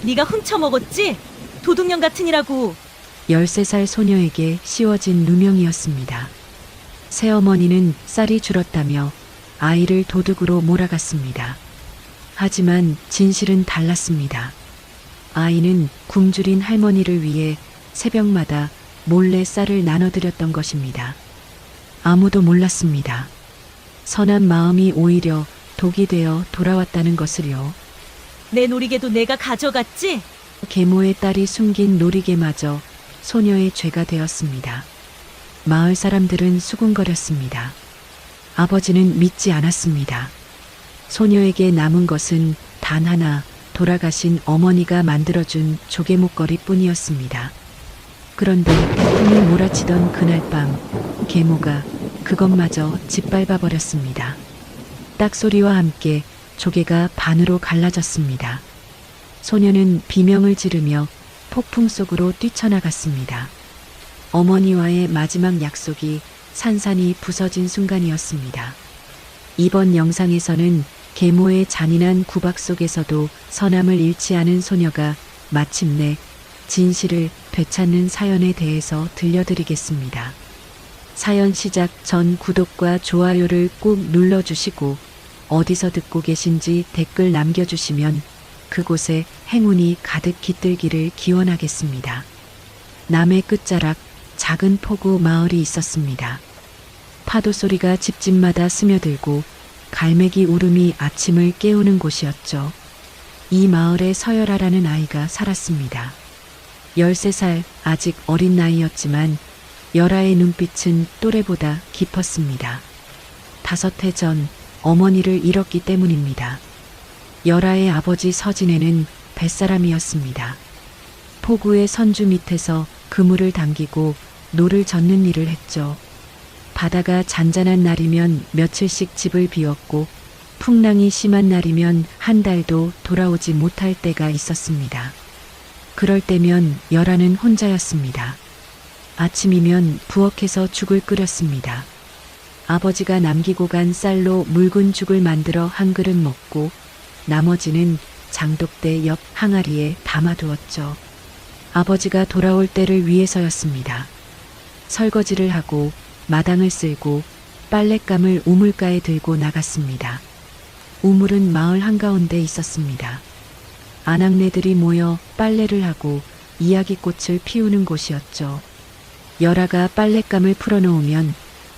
네가 훔쳐먹었지? 도둑년 같으니라고. 13살 소녀에게 씌워진 누명이었습니다. 새어머니는 쌀이 줄었다며 아이를 도둑으로 몰아갔습니다. 하지만 진실은 달랐습니다. 아이는 굶주린 할머니를 위해 새벽마다 몰래 쌀을 나눠드렸던 것입니다. 아무도 몰랐습니다. 선한 마음이 오히려 독이 되어 돌아왔다는 것을요. 내 놀이개도 내가 가져갔지? 계모의 딸이 숨긴 놀이개마저 소녀의 죄가 되었습니다. 마을 사람들은 수군거렸습니다. 아버지는 믿지 않았습니다. 소녀에게 남은 것은 단 하나, 돌아가신 어머니가 만들어준 조개 목걸이 뿐이었습니다. 그런데 태풍이 몰아치던 그날 밤, 계모가 그것마저 짓밟아 버렸습니다. 딱소리와 함께 조개가 반으로 갈라졌습니다. 소녀는 비명을 지르며 폭풍 속으로 뛰쳐나갔습니다. 어머니와의 마지막 약속이 산산이 부서진 순간이었습니다. 이번 영상에서는 계모의 잔인한 구박 속에서도 선함을 잃지 않은 소녀가 마침내 진실을 되찾는 사연에 대해서 들려드리겠습니다. 사연 시작 전 구독과 좋아요를 꾹 눌러주시고 어디서 듣고 계신지 댓글 남겨주시면 그곳에 행운이 가득 깃들기를 기원하겠습니다. 남해 끝자락 작은 포구 마을이 있었습니다. 파도 소리가 집집마다 스며들고 갈매기 울음이 아침을 깨우는 곳이었죠. 이 마을에 서열아라는 아이가 살았습니다. 13살 아직 어린 나이였지만 열아의 눈빛은 또래보다 깊었습니다. 5해 전 어머니를 잃었기 때문입니다. 열아의 아버지 서진애는 뱃사람이었습니다. 포구의 선주 밑에서 그물을 당기고 노를 젓는 일을 했죠. 바다가 잔잔한 날이면 며칠씩 집을 비웠고 풍랑이 심한 날이면 한 달도 돌아오지 못할 때가 있었습니다. 그럴 때면 열아는 혼자였습니다. 아침이면 부엌에서 죽을 끓였습니다. 아버지가 남기고 간 쌀로 묽은 죽을 만들어 한 그릇 먹고 나머지는 장독대 옆 항아리에 담아두었죠. 아버지가 돌아올 때를 위해서였습니다. 설거지를 하고 마당을 쓸고 빨랫감을 우물가에 들고 나갔습니다. 우물은 마을 한가운데 있었습니다. 아낙네들이 모여 빨래를 하고 이야기꽃을 피우는 곳이었죠. 열아가 빨랫감을 풀어놓으면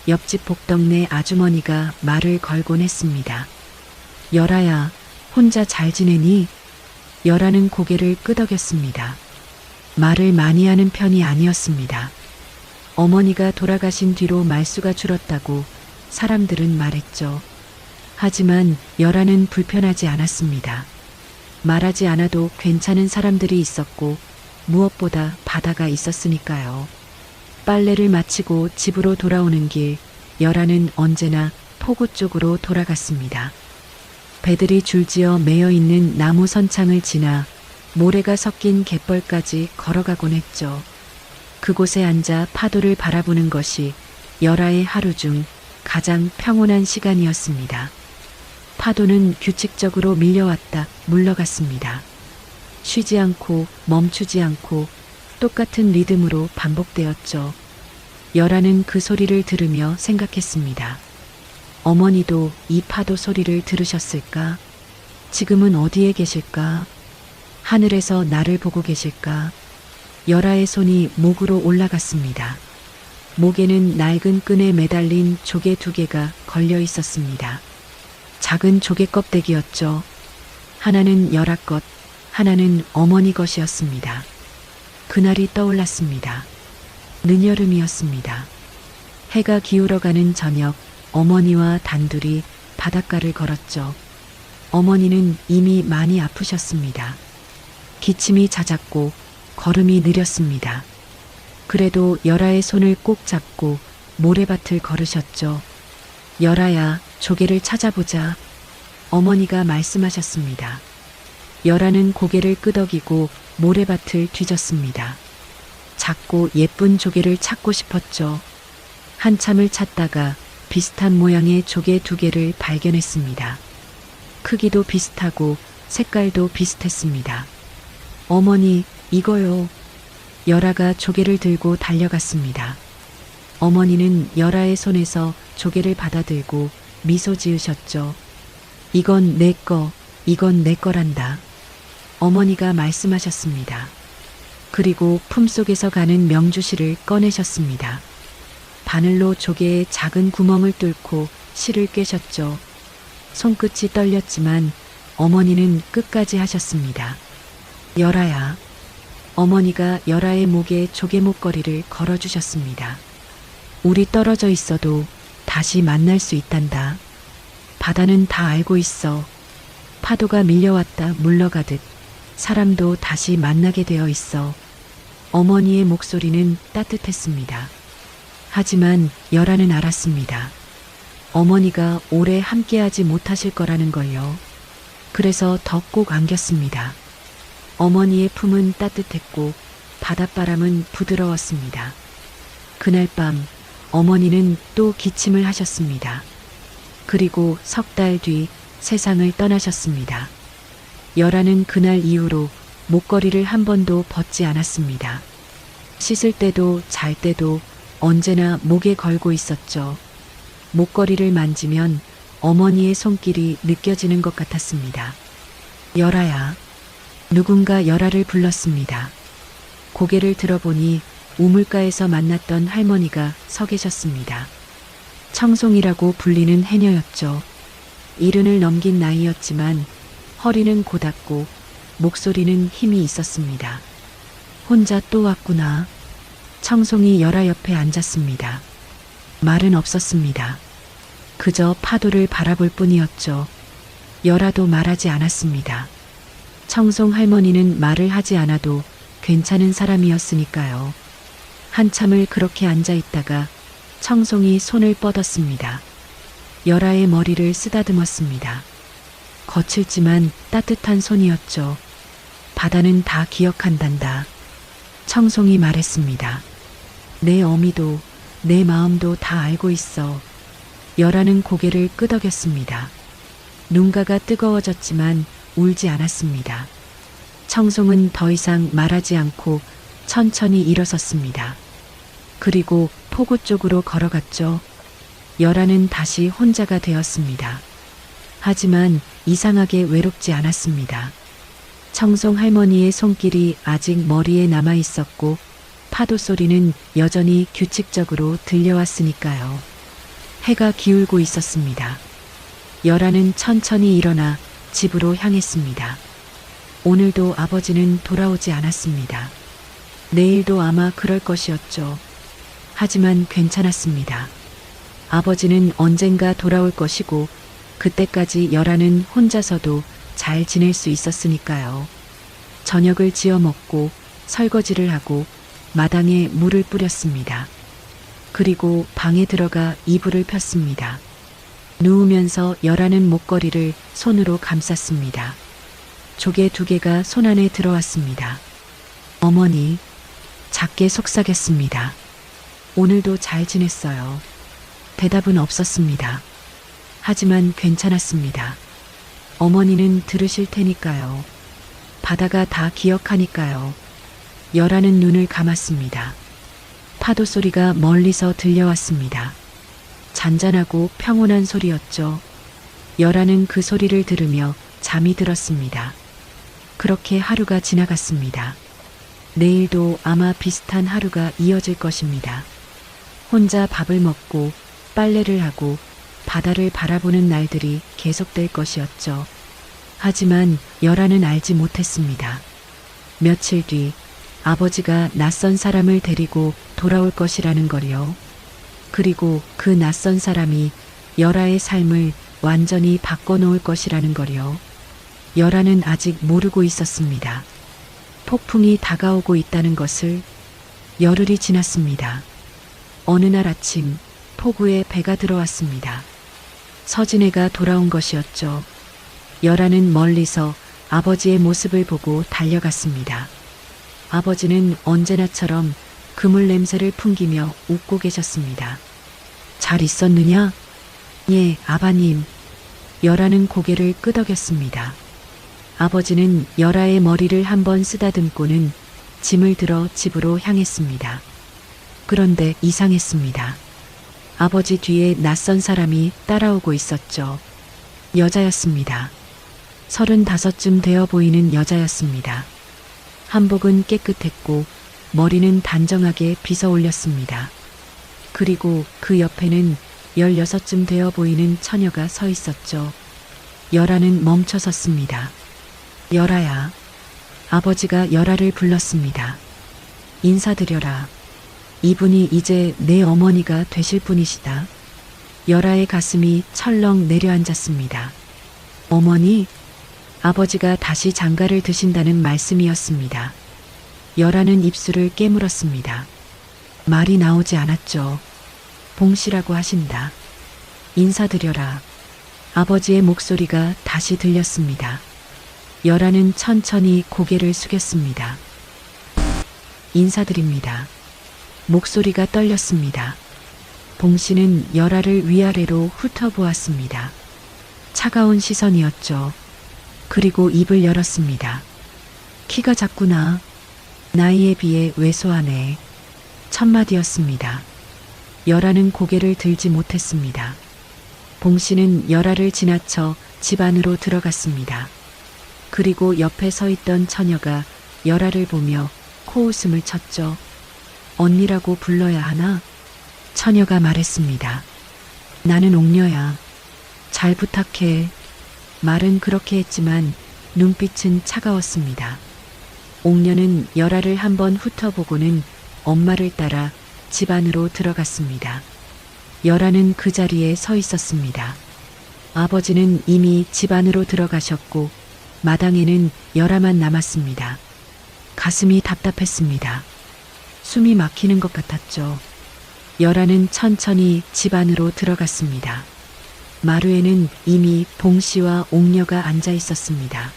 옆집 복덕네 아주머니가 말을 걸곤 했습니다. 열아야, 혼자 잘 지내니? 열아는 고개를 끄덕였습니다. 말을 많이 하는 편이 아니었습니다. 어머니가 돌아가신 뒤로 말수가 줄었다고 사람들은 말했죠. 하지만 열아는 불편하지 않았습니다. 말하지 않아도 괜찮은 사람들이 있었고 무엇보다 바다가 있었으니까요. 빨래를 마치고 집으로 돌아오는 길, 열아는 언제나 포구 쪽으로 돌아갔습니다. 배들이 줄지어 매여 있는 나무 선창을 지나 모래가 섞인 갯벌까지 걸어가곤 했죠. 그곳에 앉아 파도를 바라보는 것이 열아의 하루 중 가장 평온한 시간이었습니다. 파도는 규칙적으로 밀려왔다 물러갔습니다. 쉬지 않고 멈추지 않고 똑같은 리듬으로 반복되었죠. 열아는 그 소리를 들으며 생각했습니다. 어머니도 이 파도 소리를 들으셨을까? 지금은 어디에 계실까? 하늘에서 나를 보고 계실까? 열아의 손이 목으로 올라갔습니다. 목에는 낡은 끈에 매달린 조개 2개가 걸려 있었습니다. 작은 조개 껍데기였죠. 하나는 열아 것, 하나는 어머니 것이었습니다. 그날이 떠올랐습니다. 늦여름이었습니다. 해가 기울어가는 저녁, 어머니와 단둘이 바닷가를 걸었죠. 어머니는 이미 많이 아프셨습니다. 기침이 잦았고 걸음이 느렸습니다. 그래도 열아의 손을 꼭 잡고 모래밭을 걸으셨죠. 열아야, 조개를 찾아보자. 어머니가 말씀하셨습니다. 열아는 고개를 끄덕이고 모래밭을 뒤졌습니다. 작고 예쁜 조개를 찾고 싶었죠. 한참을 찾다가 비슷한 모양의 조개 2개를 발견했습니다. 크기도 비슷하고 색깔도 비슷했습니다. 어머니, 이거요. 열아가 조개를 들고 달려갔습니다. 어머니는 열아의 손에서 조개를 받아들고 미소 지으셨죠. 이건 내 거, 이건 내 거란다. 어머니가 말씀하셨습니다. 그리고 품속에서 가는 명주실을 꺼내셨습니다. 바늘로 조개의 작은 구멍을 뚫고 실을 꿰셨죠. 손끝이 떨렸지만 어머니는 끝까지 하셨습니다. 열아야. 어머니가 열아의 목에 조개 목걸이를 걸어주셨습니다. 우리 떨어져 있어도 다시 만날 수 있단다. 바다는 다 알고 있어. 파도가 밀려왔다 물러가듯 사람도 다시 만나게 되어 있어. 어머니의 목소리는 따뜻했습니다. 하지만 열아는 알았습니다. 어머니가 오래 함께하지 못하실 거라는 걸요. 그래서 더 꼭 안겼습니다. 어머니의 품은 따뜻했고 바닷바람은 부드러웠습니다. 그날 밤 어머니는 또 기침을 하셨습니다. 그리고 석 달 뒤 세상을 떠나셨습니다. 열아는 그날 이후로 목걸이를 한 번도 벗지 않았습니다. 씻을 때도 잘 때도 언제나 목에 걸고 있었죠. 목걸이를 만지면 어머니의 손길이 느껴지는 것 같았습니다. 열아야. 누군가 열아를 불렀습니다. 고개를 들어보니 우물가에서 만났던 할머니가 서 계셨습니다. 청송이라고 불리는 해녀였죠. 이른을 넘긴 나이였지만 허리는 고닫고 목소리는 힘이 있었습니다. 혼자 또 왔구나. 청송이 열아 옆에 앉았습니다. 말은 없었습니다. 그저 파도를 바라볼 뿐이었죠. 열아도 말하지 않았습니다. 청송 할머니는 말을 하지 않아도 괜찮은 사람이었으니까요. 한참을 그렇게 앉아 있다가 청송이 손을 뻗었습니다. 열아의 머리를 쓰다듬었습니다. 거칠지만 따뜻한 손이었죠. 바다는 다 기억한단다. 청송이 말했습니다. 내 어미도 내 마음도 다 알고 있어. 열아는 고개를 끄덕였습니다. 눈가가 뜨거워졌지만 울지 않았습니다. 청송은 더 이상 말하지 않고 천천히 일어섰습니다. 그리고 포구 쪽으로 걸어갔죠. 열아는 다시 혼자가 되었습니다. 하지만 이상하게 외롭지 않았습니다. 청송 할머니의 손길이 아직 머리에 남아 있었고 파도 소리는 여전히 규칙적으로 들려왔으니까요. 해가 기울고 있었습니다. 열아는 천천히 일어나 집으로 향했습니다. 오늘도 아버지는 돌아오지 않았습니다. 내일도 아마 그럴 것이었죠. 하지만 괜찮았습니다. 아버지는 언젠가 돌아올 것이고 그때까지 열아는 혼자서도 잘 지낼 수 있었으니까요. 저녁을 지어 먹고 설거지를 하고 마당에 물을 뿌렸습니다. 그리고 방에 들어가 이불을 폈습니다. 누우면서 열아는 목걸이를 손으로 감쌌습니다. 조개 2개가 손 안에 들어왔습니다. 어머니, 작게 속삭였습니다. 오늘도 잘 지냈어요. 대답은 없었습니다. 하지만 괜찮았습니다. 어머니는 들으실 테니까요. 바다가 다 기억하니까요. 열아는 눈을 감았습니다. 파도 소리가 멀리서 들려왔습니다. 잔잔하고 평온한 소리였죠. 열아는 그 소리를 들으며 잠이 들었습니다. 그렇게 하루가 지나갔습니다. 내일도 아마 비슷한 하루가 이어질 것입니다. 혼자 밥을 먹고 빨래를 하고 바다를 바라보는 날들이 계속될 것이었죠. 하지만 열아는 알지 못했습니다. 며칠 뒤 아버지가 낯선 사람을 데리고 돌아올 것이라는 걸요. 그리고 그 낯선 사람이 열아의 삶을 완전히 바꿔놓을 것이라는 걸요. 열아는 아직 모르고 있었습니다. 폭풍이 다가오고 있다는 것을. 열흘이 지났습니다. 어느 날 아침 폭우에 배가 들어왔습니다. 서진애가 돌아온 것이었죠. 열아는 멀리서 아버지의 모습을 보고 달려갔습니다. 아버지는 언제나처럼 그물 냄새를 풍기며 웃고 계셨습니다. 잘 있었느냐? 예, 아바님. 열아는 고개를 끄덕였습니다. 아버지는 열아의 머리를 한번 쓰다듬고는 짐을 들어 집으로 향했습니다. 그런데 이상했습니다. 아버지 뒤에 낯선 사람이 따라오고 있었죠. 여자였습니다. 35쯤 되어 보이는 여자였습니다. 한복은 깨끗했고 머리는 단정하게 빗어 올렸습니다. 그리고 그 옆에는 16쯤 되어 보이는 처녀가 서 있었죠. 열아는 멈춰 섰습니다. 열아야. 아버지가 열아를 불렀습니다. 인사드려라. 이분이 이제 내 어머니가 되실 분이시다. 열아의 가슴이 철렁 내려앉았습니다. 어머니? 아버지가 다시 장가를 드신다는 말씀이었습니다. 열아는 입술을 깨물었습니다. 말이 나오지 않았죠. 봉씨라고 하신다. 인사드려라. 아버지의 목소리가 다시 들렸습니다. 열아는 천천히 고개를 숙였습니다. 인사드립니다. 목소리가 떨렸습니다. 봉씨는 열아를 위아래로 훑어보았습니다. 차가운 시선이었죠. 그리고 입을 열었습니다. 키가 작구나. 나이에 비해 왜소하네. 첫마디였습니다. 열아는 고개를 들지 못했습니다. 봉씨는 열아를 지나쳐 집 안으로 들어갔습니다. 그리고 옆에 서 있던 처녀가 열아를 보며 코웃음을 쳤죠. 언니라고 불러야 하나? 처녀가 말했습니다. 나는 옥녀야. 잘 부탁해. 말은 그렇게 했지만 눈빛은 차가웠습니다. 옥녀는 열아를 한번 훑어보고는 엄마를 따라 집 안으로 들어갔습니다. 열아는 그 자리에 서 있었습니다. 아버지는 이미 집 안으로 들어가셨고 마당에는 열아만 남았습니다. 가슴이 답답했습니다. 숨이 막히는 것 같았죠. 열아는 천천히 집 안으로 들어갔습니다. 마루에는 이미 봉씨와 옥녀가 앉아 있었습니다.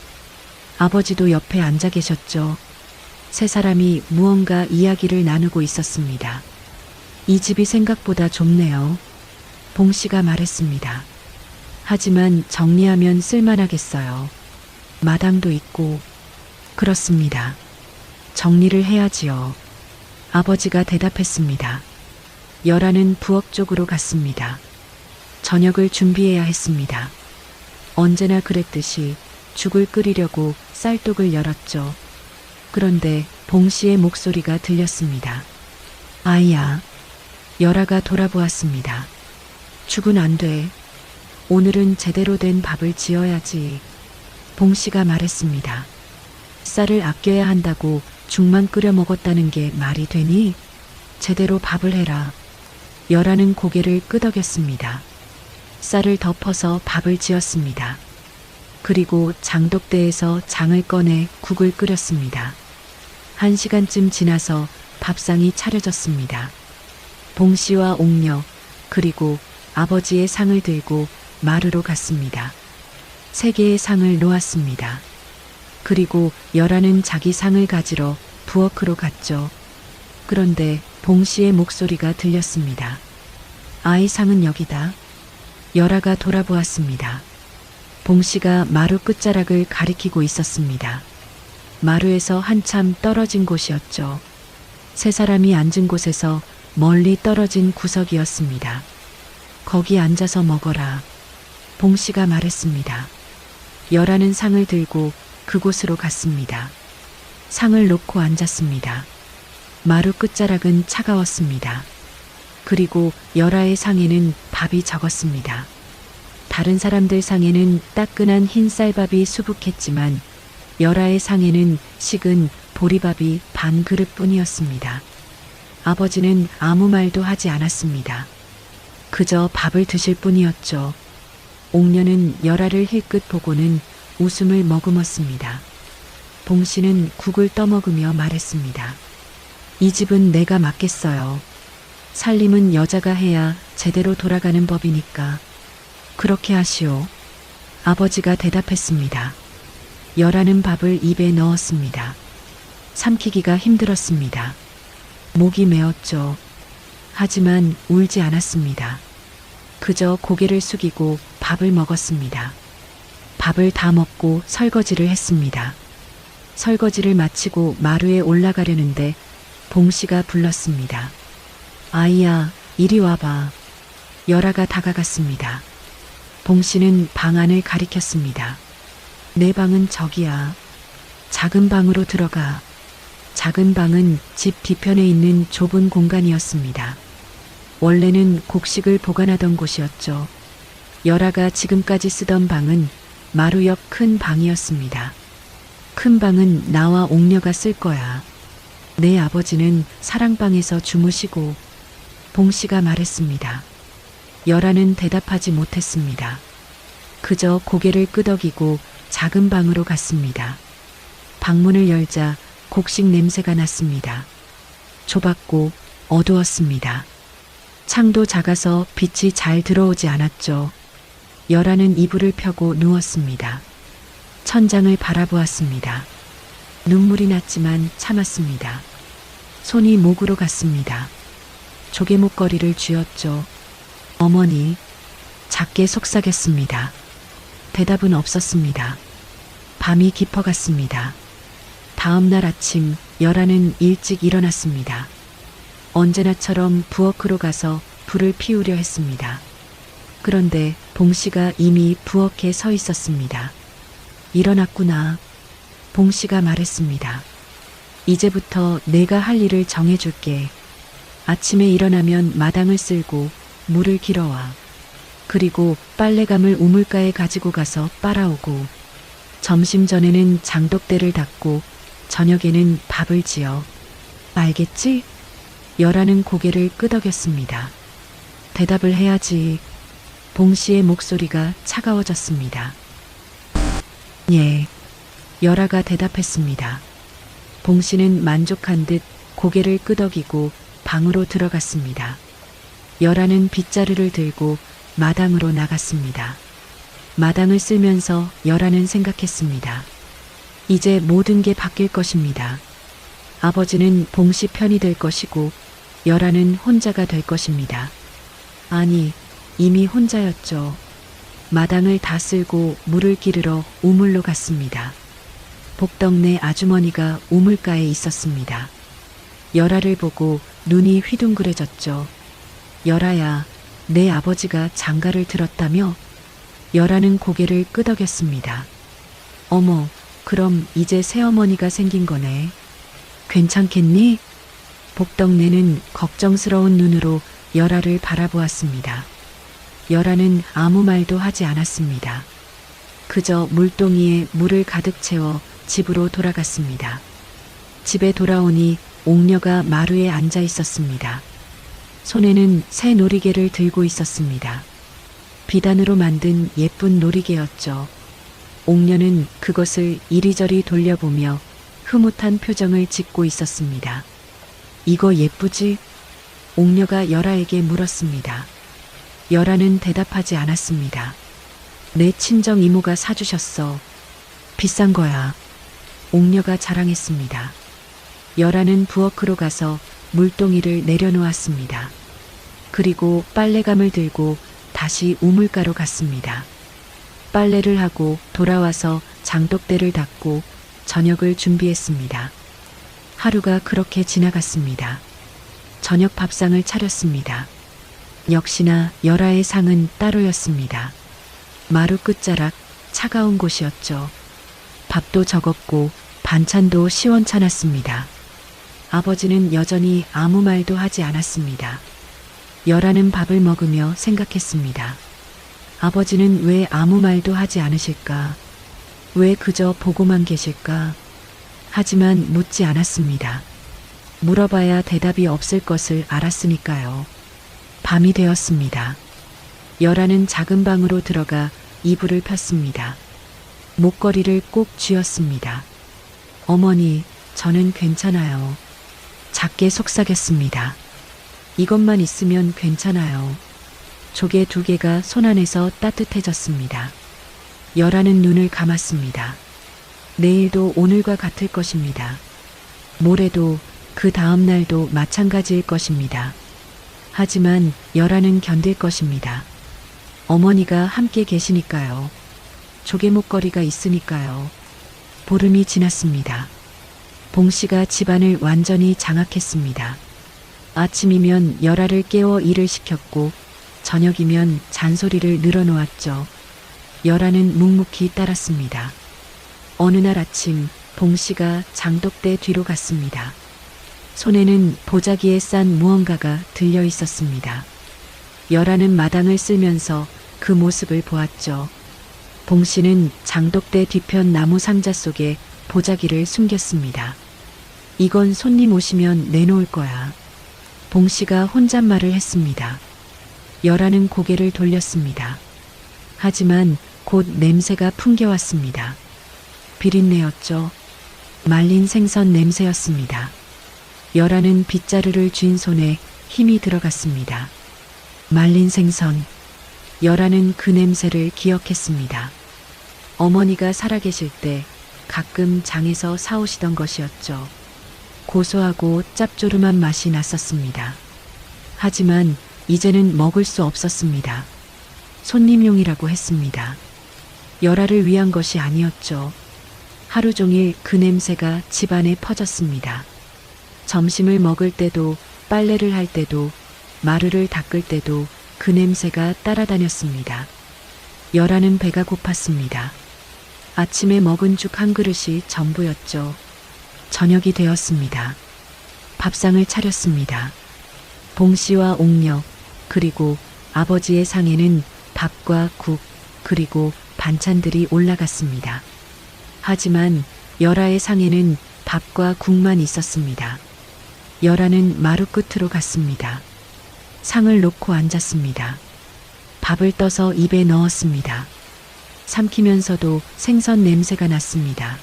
아버지도 옆에 앉아 계셨죠. 세 사람이 무언가 이야기를 나누고 있었습니다. 이 집이 생각보다 좁네요. 봉씨가 말했습니다. 하지만 정리하면 쓸만하겠어요. 마당도 있고. 그렇습니다. 정리를 해야지요. 아버지가 대답했습니다. 열아는 부엌 쪽으로 갔습니다. 저녁을 준비해야 했습니다. 언제나 그랬듯이 죽을 끓이려고 쌀독을 열었죠. 그런데 봉씨의 목소리가 들렸습니다. 아이야. 열아가 돌아보았습니다. 죽은 안 돼. 오늘은 제대로 된 밥을 지어야지. 봉씨가 말했습니다. 쌀을 아껴야 한다고 죽만 끓여 먹었다는 게 말이 되니? 제대로 밥을 해라. 열아는 고개를 끄덕였습니다. 쌀을 덮어서 밥을 지었습니다. 그리고 장독대에서 장을 꺼내 국을 끓였습니다. 1시간쯤 지나서 밥상이 차려졌습니다. 봉씨와 옥녀 그리고 아버지의 상을 들고 마루로 갔습니다. 3개의 상을 놓았습니다. 그리고 열아는 자기 상을 가지러 부엌으로 갔죠. 그런데 봉씨의 목소리가 들렸습니다. 아이 상은 여기다. 열아가 돌아보았습니다. 봉씨가 마루 끝자락을 가리키고 있었습니다. 마루에서 한참 떨어진 곳이었죠. 세 사람이 앉은 곳에서 멀리 떨어진 구석이었습니다. 거기 앉아서 먹어라. 봉씨가 말했습니다. 열아는 상을 들고 그곳으로 갔습니다. 상을 놓고 앉았습니다. 마루 끝자락은 차가웠습니다. 그리고 열아의 상에는 밥이 적었습니다. 다른 사람들 상에는 따끈한 흰 쌀밥이 수북했지만 열아의 상에는 식은 보리밥이 반 그릇뿐이었습니다. 아버지는 아무 말도 하지 않았습니다. 그저 밥을 드실 뿐이었죠. 옥녀는 열아를 힐끗 보고는 웃음을 머금었습니다. 봉씨는 국을 떠먹으며 말했습니다. 이 집은 내가 맡겠어요. 살림은 여자가 해야 제대로 돌아가는 법이니까. 그렇게 하시오. 아버지가 대답했습니다. 열아는 밥을 입에 넣었습니다. 삼키기가 힘들었습니다. 목이 메었죠. 하지만 울지 않았습니다. 그저 고개를 숙이고 밥을 먹었습니다. 밥을 다 먹고 설거지를 했습니다. 설거지를 마치고 마루에 올라가려는데 봉씨가 불렀습니다. 아이야, 이리 와봐. 열아가 다가갔습니다. 봉씨는 방 안을 가리켰습니다. 내 방은 저기야. 작은 방으로 들어가. 작은 방은 집 뒤편에 있는 좁은 공간이었습니다. 원래는 곡식을 보관하던 곳이었죠. 열아가 지금까지 쓰던 방은 마루 옆 큰 방이었습니다. 큰 방은 나와 옥녀가 쓸 거야. 내 아버지는 사랑방에서 주무시고, 봉씨가 말했습니다. 열아는 대답하지 못했습니다. 그저 고개를 끄덕이고 작은 방으로 갔습니다. 방문을 열자 곡식 냄새가 났습니다. 좁았고 어두웠습니다. 창도 작아서 빛이 잘 들어오지 않았죠. 열아는 이불을 펴고 누웠습니다. 천장을 바라보았습니다. 눈물이 났지만 참았습니다. 손이 목으로 갔습니다. 조개 목걸이를 쥐었죠. 어머니, 작게 속삭였습니다. 대답은 없었습니다. 밤이 깊어갔습니다. 다음 날 아침 열아는 일찍 일어났습니다. 언제나처럼 부엌으로 가서 불을 피우려 했습니다. 그런데 봉씨가 이미 부엌에 서 있었습니다. 일어났구나. 봉씨가 말했습니다. 이제부터 내가 할 일을 정해줄게. 아침에 일어나면 마당을 쓸고 물을 길어와. 그리고 빨래감을 우물가에 가지고 가서 빨아오고, 점심 전에는 장독대를 닦고 저녁에는 밥을 지어. 알겠지? 열아는 고개를 끄덕였습니다. 대답을 해야지. 봉씨의 목소리가 차가워졌습니다. 예. 열아가 대답했습니다. 봉씨는 만족한 듯 고개를 끄덕이고 방으로 들어갔습니다. 열아는 빗자루를 들고 마당으로 나갔습니다. 마당을 쓸면서 열아는 생각했습니다. 이제 모든 게 바뀔 것입니다. 아버지는 봉씨 편이 될 것이고 열아는 혼자가 될 것입니다. 아니, 이미 혼자였죠. 마당을 다 쓸고 물을 기르러 우물로 갔습니다. 복덕네 아주머니가 우물가에 있었습니다. 열아를 보고 눈이 휘둥그레졌죠. 열아야, 내 아버지가 장가를 들었다며? 열아는 고개를 끄덕였습니다. 어머, 그럼 이제 새어머니가 생긴 거네. 괜찮겠니? 복덕네는 걱정스러운 눈으로 열아를 바라보았습니다. 열아는 아무 말도 하지 않았습니다. 그저 물동이에 물을 가득 채워 집으로 돌아갔습니다. 집에 돌아오니 옥녀가 마루에 앉아 있었습니다. 손에는 새 놀이개를 들고 있었습니다. 비단으로 만든 예쁜 놀이개였죠. 옥녀는 그것을 이리저리 돌려보며 흐뭇한 표정을 짓고 있었습니다. 이거 예쁘지? 옥녀가 열아에게 물었습니다. 열아는 대답하지 않았습니다. 내 친정 이모가 사주셨어. 비싼 거야. 옥녀가 자랑했습니다. 열아는 부엌으로 가서 물동이를 내려놓았습니다. 그리고 빨래감을 들고 다시 우물가로 갔습니다. 빨래를 하고 돌아와서 장독대를 닦고 저녁을 준비했습니다. 하루가 그렇게 지나갔습니다. 저녁 밥상을 차렸습니다. 역시나 열아의 상은 따로였습니다. 마루 끝자락 차가운 곳이었죠. 밥도 적었고 반찬도 시원찮았습니다. 아버지는 여전히 아무 말도 하지 않았습니다. 열아는 밥을 먹으며 생각했습니다. 아버지는 왜 아무 말도 하지 않으실까? 왜 그저 보고만 계실까? 하지만 묻지 않았습니다. 물어봐야 대답이 없을 것을 알았으니까요. 밤이 되었습니다. 열아는 작은 방으로 들어가 이불을 폈습니다. 목걸이를 꼭 쥐었습니다. 어머니, 저는 괜찮아요. 작게 속삭였습니다. 이것만 있으면 괜찮아요. 조개 2개가 손 안에서 따뜻해졌습니다. 열아는 눈을 감았습니다. 내일도 오늘과 같을 것입니다. 모레도 그 다음 날도 마찬가지일 것입니다. 하지만 열아는 견딜 것입니다. 어머니가 함께 계시니까요. 조개목걸이가 있으니까요. 보름이 지났습니다. 봉씨가 집안을 완전히 장악했습니다. 아침이면 열아를 깨워 일을 시켰고 저녁이면 잔소리를 늘어놓았죠. 열아는 묵묵히 따랐습니다. 어느 날 아침 봉씨가 장독대 뒤로 갔습니다. 손에는 보자기에 싼 무언가가 들려 있었습니다. 열아는 마당을 쓸면서 그 모습을 보았죠. 봉씨는 장독대 뒤편 나무 상자 속에 보자기를 숨겼습니다. 이건 손님 오시면 내놓을 거야. 봉씨가 혼잣말을 했습니다. 열아는 고개를 돌렸습니다. 하지만 곧 냄새가 풍겨왔습니다. 비린내였죠. 말린 생선 냄새였습니다. 열아는 빗자루를 쥔 손에 힘이 들어갔습니다. 말린 생선. 열아는 그 냄새를 기억했습니다. 어머니가 살아계실 때 가끔 장에서 사오시던 것이었죠. 고소하고 짭조름한 맛이 났었습니다. 하지만 이제는 먹을 수 없었습니다. 손님용이라고 했습니다. 열아를 위한 것이 아니었죠. 하루 종일 그 냄새가 집안에 퍼졌습니다. 점심을 먹을 때도, 빨래를 할 때도, 마루를 닦을 때도 그 냄새가 따라다녔습니다. 열아는 배가 고팠습니다. 아침에 먹은 죽 한 그릇이 전부였죠. 저녁이 되었습니다. 밥상을 차렸습니다. 봉씨와 옥녀, 그리고 아버지의 상에는 밥과 국, 그리고 반찬들이 올라갔습니다. 하지만 열아의 상에는 밥과 국만 있었습니다. 열아는 마루 끝으로 갔습니다. 상을 놓고 앉았습니다. 밥을 떠서 입에 넣었습니다. 삼키면서도 생선 냄새가 났습니다.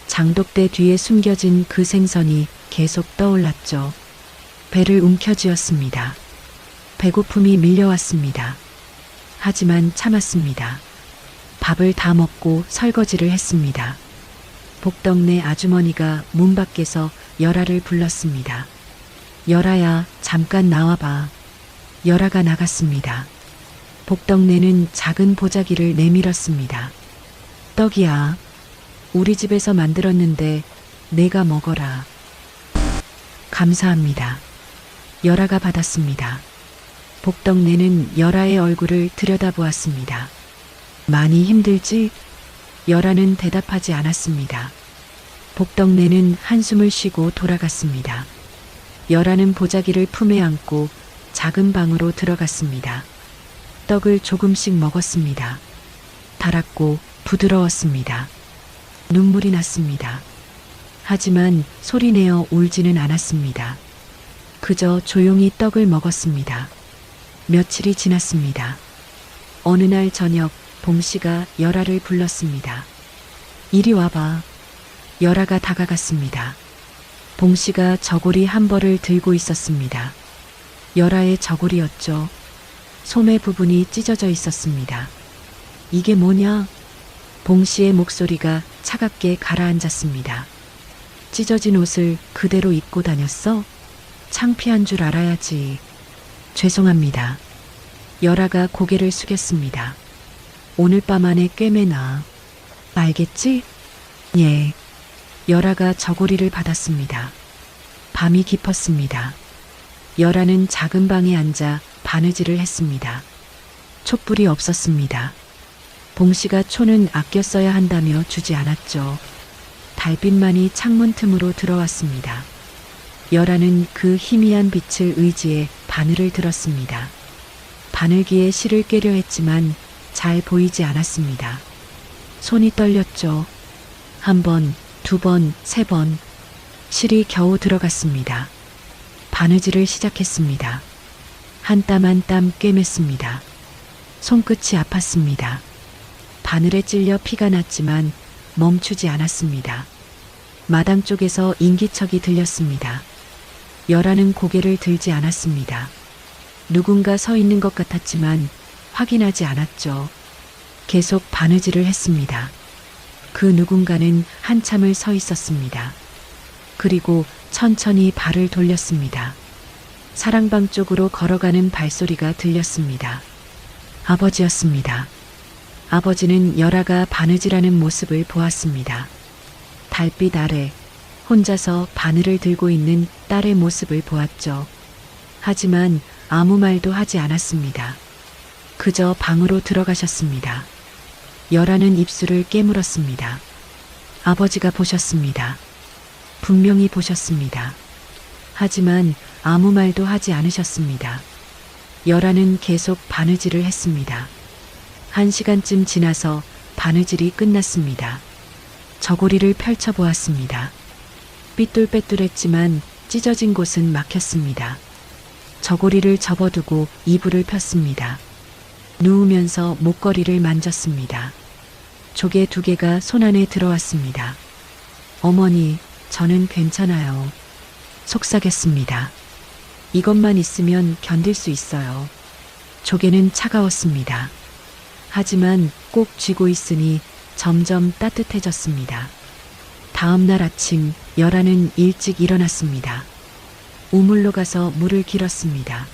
장독대 뒤에 숨겨진 그 생선이 계속 떠올랐죠. 배를 움켜쥐었습니다. 배고픔이 밀려왔습니다. 하지만 참았습니다. 밥을 다 먹고 설거지를 했습니다. 복덕네 아주머니가 문 밖에서 열아를 불렀습니다. 열아야, 잠깐 나와봐. 열아가 나갔습니다. 복덕네는 작은 보자기를 내밀었습니다. 떡이야. 우리 집에서 만들었는데 내가 먹어라. 감사합니다. 열아가 받았습니다. 복덕네는 열아의 얼굴을 들여다보았습니다. 많이 힘들지? 열아는 대답하지 않았습니다. 복덕네는 한숨을 쉬고 돌아갔습니다. 열아는 보자기를 품에 안고 작은 방으로 들어갔습니다. 떡을 조금씩 먹었습니다. 달았고 부드러웠습니다. 눈물이 났습니다. 하지만 소리내어 울지는 않았습니다. 그저 조용히 떡을 먹었습니다. 며칠이 지났습니다. 어느 날 저녁 봉씨가 열아를 불렀습니다. 이리 와봐. 열아가 다가갔습니다. 봉씨가 저고리 한 벌을 들고 있었습니다. 열아의 저고리였죠. 소매 부분이 찢어져 있었습니다. 이게 뭐냐? 봉씨의 목소리가 차갑게 가라앉았습니다. 찢어진 옷을 그대로 입고 다녔어? 창피한 줄 알아야지. 죄송합니다. 열아가 고개를 숙였습니다. 오늘 밤 안에 꿰매놔. 알겠지? 예. 열아가 저고리를 받았습니다. 밤이 깊었습니다. 열아는 작은 방에 앉아 바느질을 했습니다. 촛불이 없었습니다. 봉씨가 초는 아껴 써야 한다며 주지 않았죠. 달빛만이 창문 틈으로 들어왔습니다. 열아는 그 희미한 빛을 의지해 바늘을 들었습니다. 바늘기에 실을 꿰려 했지만 잘 보이지 않았습니다. 손이 떨렸죠. 한 번, 두 번, 세 번. 실이 겨우 들어갔습니다. 바느질을 시작했습니다. 한 땀 한 땀 꿰맸습니다. 손끝이 아팠습니다. 바늘에 찔려 피가 났지만 멈추지 않았습니다. 마당 쪽에서 인기척이 들렸습니다. 열아는 고개를 들지 않았습니다. 누군가 서 있는 것 같았지만 확인하지 않았죠. 계속 바느질을 했습니다. 그 누군가는 한참을 서 있었습니다. 그리고 천천히 발을 돌렸습니다. 사랑방 쪽으로 걸어가는 발소리가 들렸습니다. 아버지였습니다. 아버지는 열아가 바느질하는 모습을 보았습니다. 달빛 아래 혼자서 바늘을 들고 있는 딸의 모습을 보았죠. 하지만 아무 말도 하지 않았습니다. 그저 방으로 들어가셨습니다. 열아는 입술을 깨물었습니다. 아버지가 보셨습니다. 분명히 보셨습니다. 하지만 아무 말도 하지 않으셨습니다. 열아는 계속 바느질을 했습니다. 1시간쯤 지나서 바느질이 끝났습니다. 저고리를 펼쳐보았습니다. 삐뚤빼뚤했지만 찢어진 곳은 막혔습니다. 저고리를 접어두고 이불을 폈습니다. 누우면서 목걸이를 만졌습니다. 조개 2개가 손 안에 들어왔습니다. 어머니, 저는 괜찮아요. 속삭였습니다. 이것만 있으면 견딜 수 있어요. 조개는 차가웠습니다. 하지만 꼭 쥐고 있으니 점점 따뜻해졌습니다. 다음 날 아침 열아는 일찍 일어났습니다. 우물로 가서 물을 길었습니다.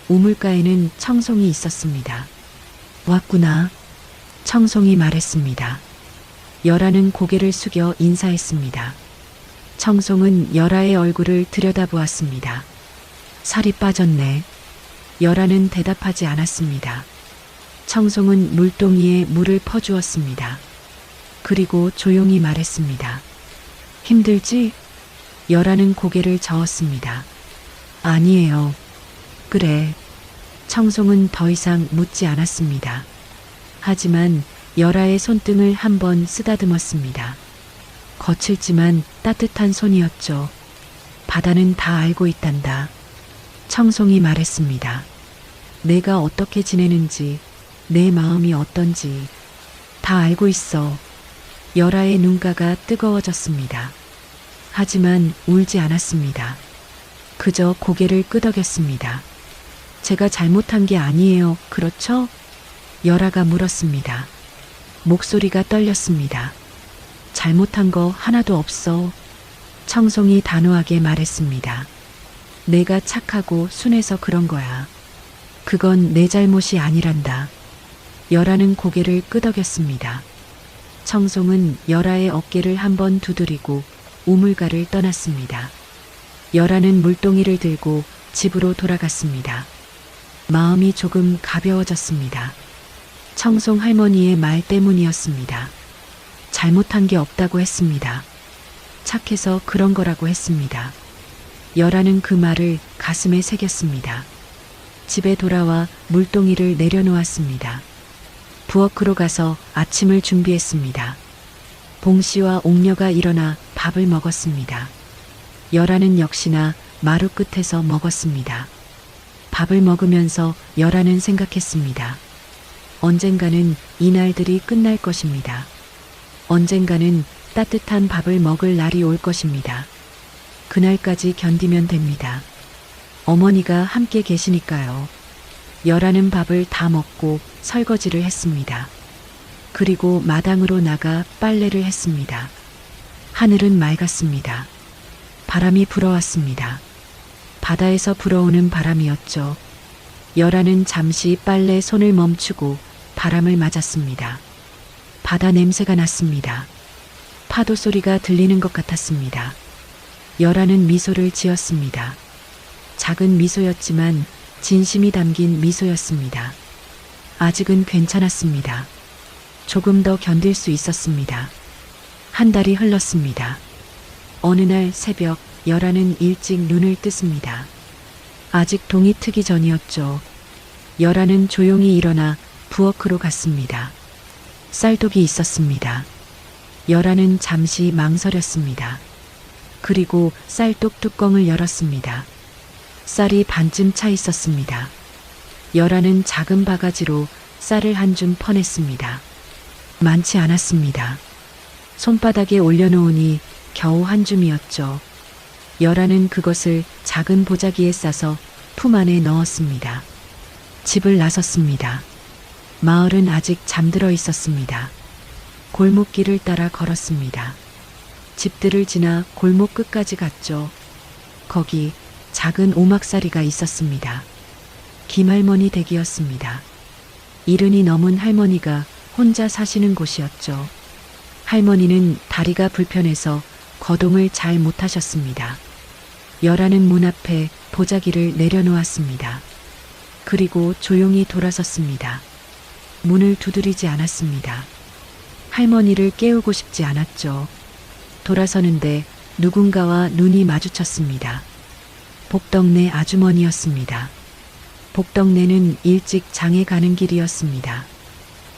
우물가에는 청송이 있었습니다. 왔구나. 청송이 말했습니다. 열아는 고개를 숙여 인사했습니다. 청송은 열아의 얼굴을 들여다보았습니다. 살이 빠졌네. 열아는 대답하지 않았습니다. 청송은 물동이에 물을 퍼주었습니다. 그리고 조용히 말했습니다. 힘들지? 열아는 고개를 저었습니다. 아니에요. 그래. 청송은 더 이상 묻지 않았습니다. 하지만 열아의 손등을 한번 쓰다듬었습니다. 거칠지만 따뜻한 손이었죠. 바다는 다 알고 있단다. 청송이 말했습니다. 내가 어떻게 지내는지, 내 마음이 어떤지 다 알고 있어. 열아의 눈가가 뜨거워졌습니다. 하지만 울지 않았습니다. 그저 고개를 끄덕였습니다. 제가 잘못한 게 아니에요, 그렇죠? 열아가 물었습니다. 목소리가 떨렸습니다. 잘못한 거 하나도 없어. 청송이 단호하게 말했습니다. 내가 착하고 순해서 그런 거야. 그건 내 잘못이 아니란다. 열아는 고개를 끄덕였습니다. 청송은 열아의 어깨를 한번 두드리고 우물가를 떠났습니다. 열아는 물동이를 들고 집으로 돌아갔습니다. 마음이 조금 가벼워졌습니다. 청송 할머니의 말 때문이었습니다. 잘못한 게 없다고 했습니다. 착해서 그런 거라고 했습니다. 열아는 그 말을 가슴에 새겼습니다. 집에 돌아와 물동이를 내려놓았습니다. 부엌으로 가서 아침을 준비했습니다. 봉씨와 옥녀가 일어나 밥을 먹었습니다. 열아는 역시나 마루 끝에서 먹었습니다. 밥을 먹으면서 열아는 생각했습니다. 언젠가는 이 날들이 끝날 것입니다. 언젠가는 따뜻한 밥을 먹을 날이 올 것입니다. 그날까지 견디면 됩니다. 어머니가 함께 계시니까요. 열아는 밥을 다 먹고 설거지를 했습니다. 그리고 마당으로 나가 빨래를 했습니다. 하늘은 맑았습니다. 바람이 불어왔습니다. 바다에서 불어오는 바람이었죠. 열아는 잠시 빨래 손을 멈추고 바람을 맞았습니다. 바다 냄새가 났습니다. 파도 소리가 들리는 것 같았습니다. 열아는 미소를 지었습니다. 작은 미소였지만 진심이 담긴 미소였습니다. 아직은 괜찮았습니다. 조금 더 견딜 수 있었습니다. 한 달이 흘렀습니다. 어느 날 새벽 열아는 일찍 눈을 떴습니다. 아직 동이 트기 전이었죠. 열아는 조용히 일어나 부엌으로 갔습니다. 쌀독이 있었습니다. 열아는 잠시 망설였습니다. 그리고 쌀독 뚜껑을 열었습니다. 쌀이 반쯤 차 있었습니다. 열아는 작은 바가지로 쌀을 한 줌 퍼냈습니다. 많지 않았습니다. 손바닥에 올려놓으니 겨우 한 줌이었죠. 열아는 그것을 작은 보자기에 싸서 품 안에 넣었습니다. 집을 나섰습니다. 마을은 아직 잠들어 있었습니다. 골목길을 따라 걸었습니다. 집들을 지나 골목 끝까지 갔죠. 거기 작은 오막살이가 있었습니다. 김할머니 댁이었습니다. 70이 넘은 할머니가 혼자 사시는 곳이었죠. 할머니는 다리가 불편해서 거동을 잘 못하셨습니다. 열하는 문 앞에 보자기를 내려놓았습니다. 그리고 조용히 돌아섰습니다. 문을 두드리지 않았습니다. 할머니를 깨우고 싶지 않았죠. 돌아서는데 누군가와 눈이 마주쳤습니다. 복덕네 아주머니였습니다. 복덕네는 일찍 장에 가는 길이었습니다.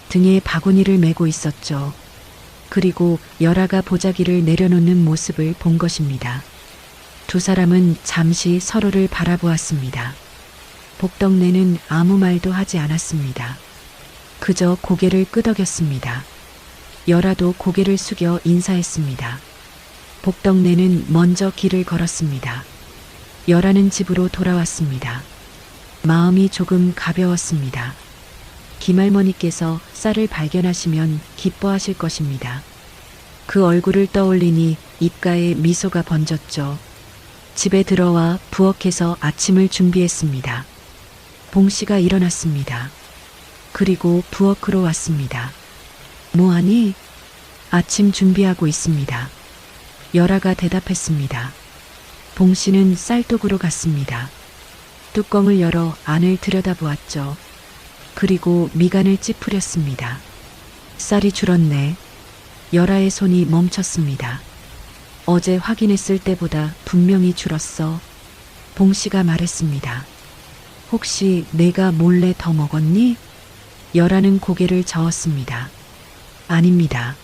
등에 바구니를 메고 있었죠. 그리고 열아가 보자기를 내려놓는 모습을 본 것입니다. 두 사람은 잠시 서로를 바라보았습니다. 복덕네는 아무 말도 하지 않았습니다. 그저 고개를 끄덕였습니다. 열아도 고개를 숙여 인사했습니다. 복덕네는 먼저 길을 걸었습니다. 열아는 집으로 돌아왔습니다. 마음이 조금 가벼웠습니다. 김할머니께서 쌀을 발견하시면 기뻐하실 것입니다. 그 얼굴을 떠올리니 입가에 미소가 번졌죠. 집에 들어와 부엌에서 아침을 준비했습니다. 봉씨가 일어났습니다. 그리고 부엌으로 왔습니다. 뭐하니? 아침 준비하고 있습니다. 열아가 대답했습니다. 봉씨는 쌀독으로 갔습니다. 뚜껑을 열어 안을 들여다보았죠. 그리고 미간을 찌푸렸습니다. 쌀이 줄었네. 열아의 손이 멈췄습니다. 어제 확인했을 때보다 분명히 줄었어. 봉씨가 말했습니다. 혹시 내가 몰래 더 먹었니? 열아는 고개를 저었습니다. 아닙니다.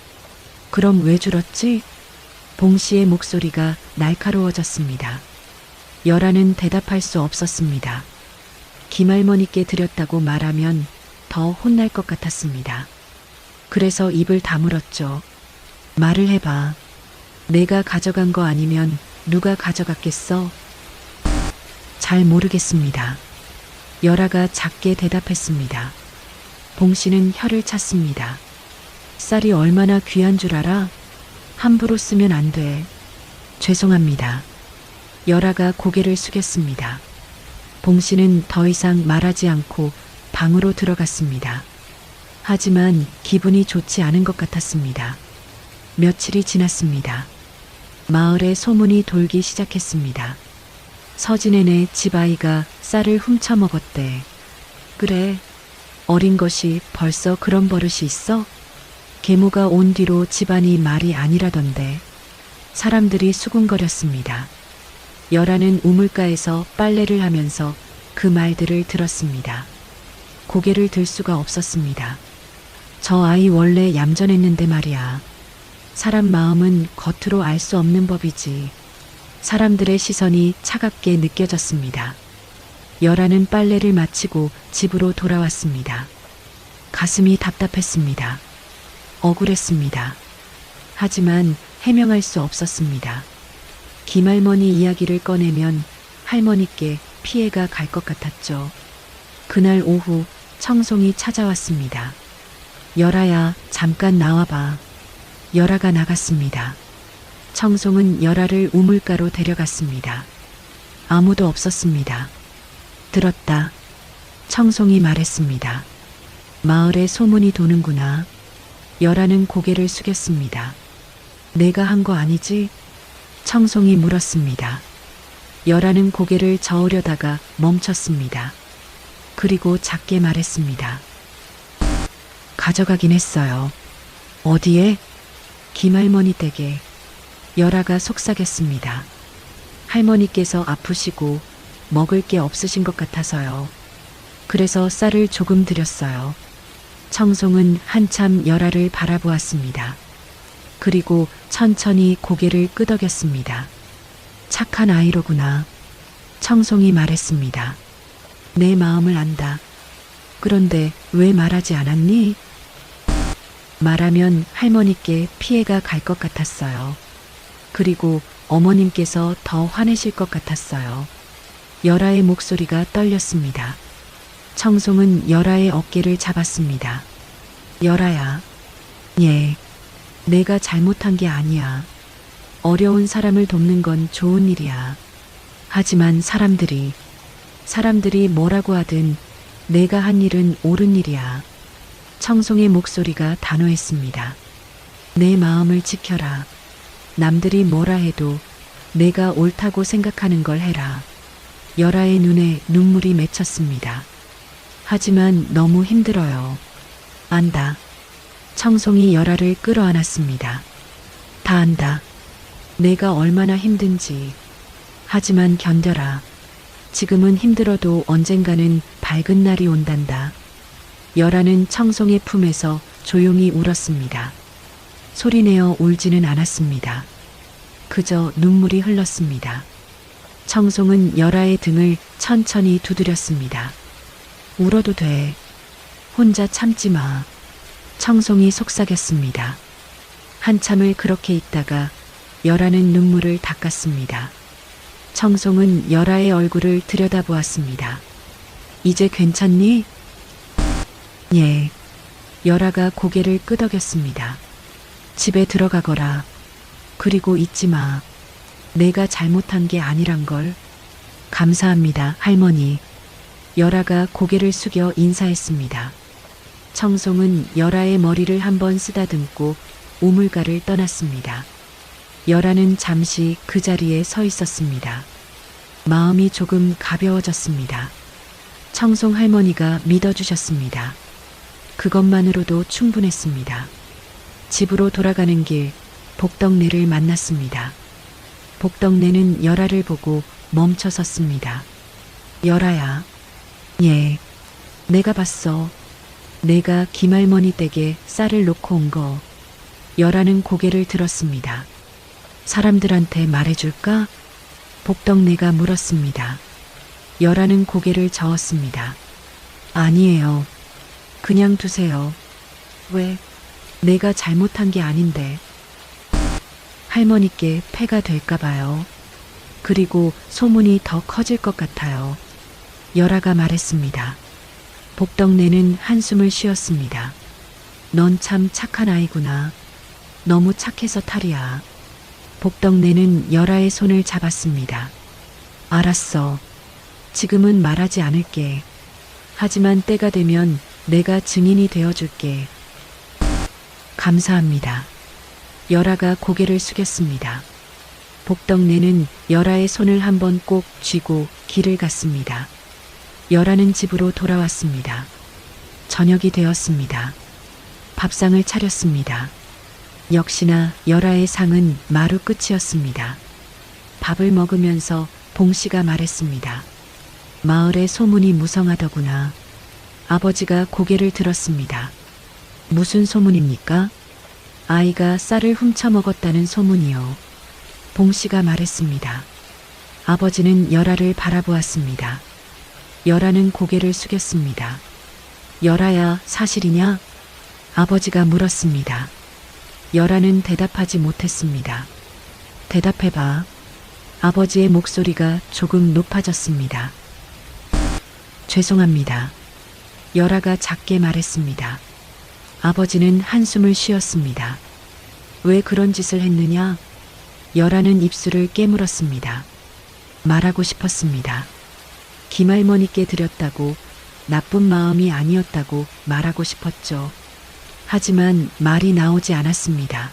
그럼 왜 줄었지? 봉씨의 목소리가 날카로워졌습니다. 열아는 대답할 수 없었습니다. 김할머니께 드렸다고 말하면 더 혼날 것 같았습니다. 그래서 입을 다물었죠. 말을 해봐. 내가 가져간 거 아니면 누가 가져갔겠어? 잘 모르겠습니다. 열아가 작게 대답했습니다. 봉씨는 혀를 찼습니다. 쌀이 얼마나 귀한 줄 알아? 함부로 쓰면 안 돼. 죄송합니다. 열아가 고개를 숙였습니다. 봉씨는 더 이상 말하지 않고 방으로 들어갔습니다. 하지만 기분이 좋지 않은 것 같았습니다. 며칠이 지났습니다. 마을에 소문이 돌기 시작했습니다. 서진애네 집 아이가 쌀을 훔쳐 먹었대. 그래, 어린 것이 벌써 그런 버릇이 있어? 계모가 온 뒤로 집안이 말이 아니라던데. 사람들이 수군거렸습니다. 열아는 우물가에서 빨래를 하면서 그 말들을 들었습니다. 고개를 들 수가 없었습니다. 저 아이 원래 얌전했는데 말이야. 사람 마음은 겉으로 알 수 없는 법이지. 사람들의 시선이 차갑게 느껴졌습니다. 열아는 빨래를 마치고 집으로 돌아왔습니다. 가슴이 답답했습니다. 억울했습니다. 하지만 해명할 수 없었습니다. 김할머니 이야기를 꺼내면 할머니께 피해가 갈 것 같았죠. 그날 오후 청송이 찾아왔습니다. 열아야, 잠깐 나와봐. 열아가 나갔습니다. 청송은 열아를 우물가로 데려갔습니다. 아무도 없었습니다. 들었다. 청송이 말했습니다. 마을에 소문이 도는구나. 열아는 고개를 숙였습니다. 내가 한 거 아니지? 청송이 물었습니다. 열아는 고개를 저으려다가 멈췄습니다. 그리고 작게 말했습니다. 가져가긴 했어요. 어디에? 김할머니 댁에. 열아가 속삭였습니다. 할머니께서 아프시고 먹을 게 없으신 것 같아서요. 그래서 쌀을 조금 드렸어요. 청송은 한참 열아를 바라보았습니다. 그리고 천천히 고개를 끄덕였습니다. 착한 아이로구나. 청송이 말했습니다. 내 마음을 안다. 그런데 왜 말하지 않았니? 말하면 할머니께 피해가 갈 것 같았어요. 그리고 어머님께서 더 화내실 것 같았어요. 열아의 목소리가 떨렸습니다. 청송은 열아의 어깨를 잡았습니다. 열아야. 예. 내가 잘못한 게 아니야. 어려운 사람을 돕는 건 좋은 일이야. 하지만 사람들이 뭐라고 하든 내가 한 일은 옳은 일이야. 청송의 목소리가 단호했습니다. 내 마음을 지켜라. 남들이 뭐라 해도 내가 옳다고 생각하는 걸 해라. 열아의 눈에 눈물이 맺혔습니다. 하지만 너무 힘들어요. 안다. 청송이 열아를 끌어안았습니다. 다 안다. 내가 얼마나 힘든지. 하지만 견뎌라. 지금은 힘들어도 언젠가는 밝은 날이 온단다. 열아는 청송의 품에서 조용히 울었습니다. 소리내어 울지는 않았습니다. 그저 눈물이 흘렀습니다. 청송은 열아의 등을 천천히 두드렸습니다. 울어도 돼. 혼자 참지 마. 청송이 속삭였습니다. 한참을 그렇게 있다가 열아는 눈물을 닦았습니다. 청송은 열아의 얼굴을 들여다보았습니다. 이제 괜찮니? 예. 열아가 고개를 끄덕였습니다. 집에 들어가거라. 그리고 잊지 마. 내가 잘못한 게 아니란 걸. 감사합니다, 할머니. 열아가 고개를 숙여 인사했습니다. 청송은 열아의 머리를 한번 쓰다듬고 우물가를 떠났습니다. 열아는 잠시 그 자리에 서 있었습니다. 마음이 조금 가벼워졌습니다. 청송 할머니가 믿어주셨습니다. 그것만으로도 충분했습니다. 집으로 돌아가는 길, 복덕네를 만났습니다. 복덕네는 열아를 보고 멈춰 섰습니다. 열아야. 예. 내가 봤어. 내가 김할머니 댁에 쌀을 놓고 온 거. 열아는 고개를 들었습니다. 사람들한테 말해줄까? 복덕네가 물었습니다. 열아는 고개를 저었습니다. 아니에요. 그냥 두세요. 왜? 내가 잘못한 게 아닌데. 할머니께 폐가 될까봐요. 그리고 소문이 더 커질 것 같아요. 열아가 말했습니다. 복덕네는 한숨을 쉬었습니다. 넌 참 착한 아이구나. 너무 착해서 탈이야. 복덕네는 열아의 손을 잡았습니다. 알았어. 지금은 말하지 않을게. 하지만 때가 되면 내가 증인이 되어줄게. 감사합니다. 열아가 고개를 숙였습니다. 복덕네는 열아의 손을 한번 꼭 쥐고 길을 갔습니다. 열아는 집으로 돌아왔습니다. 저녁이 되었습니다. 밥상을 차렸습니다. 역시나 열아의 상은 마루 끝이었습니다. 밥을 먹으면서 봉씨가 말했습니다. 마을에 소문이 무성하더구나. 아버지가 고개를 들었습니다. 무슨 소문입니까? 아이가 쌀을 훔쳐 먹었다는 소문이요. 봉씨가 말했습니다. 아버지는 열아를 바라보았습니다. 열아는 고개를 숙였습니다. 열아야, 사실이냐? 아버지가 물었습니다. 열아는 대답하지 못했습니다. 대답해봐. 아버지의 목소리가 조금 높아졌습니다. 죄송합니다. 열아가 작게 말했습니다. 아버지는 한숨을 쉬었습니다. 왜 그런 짓을 했느냐? 열아는 입술을 깨물었습니다. 말하고 싶었습니다. 김할머니께 드렸다고, 나쁜 마음이 아니었다고 말하고 싶었죠. 하지만 말이 나오지 않았습니다.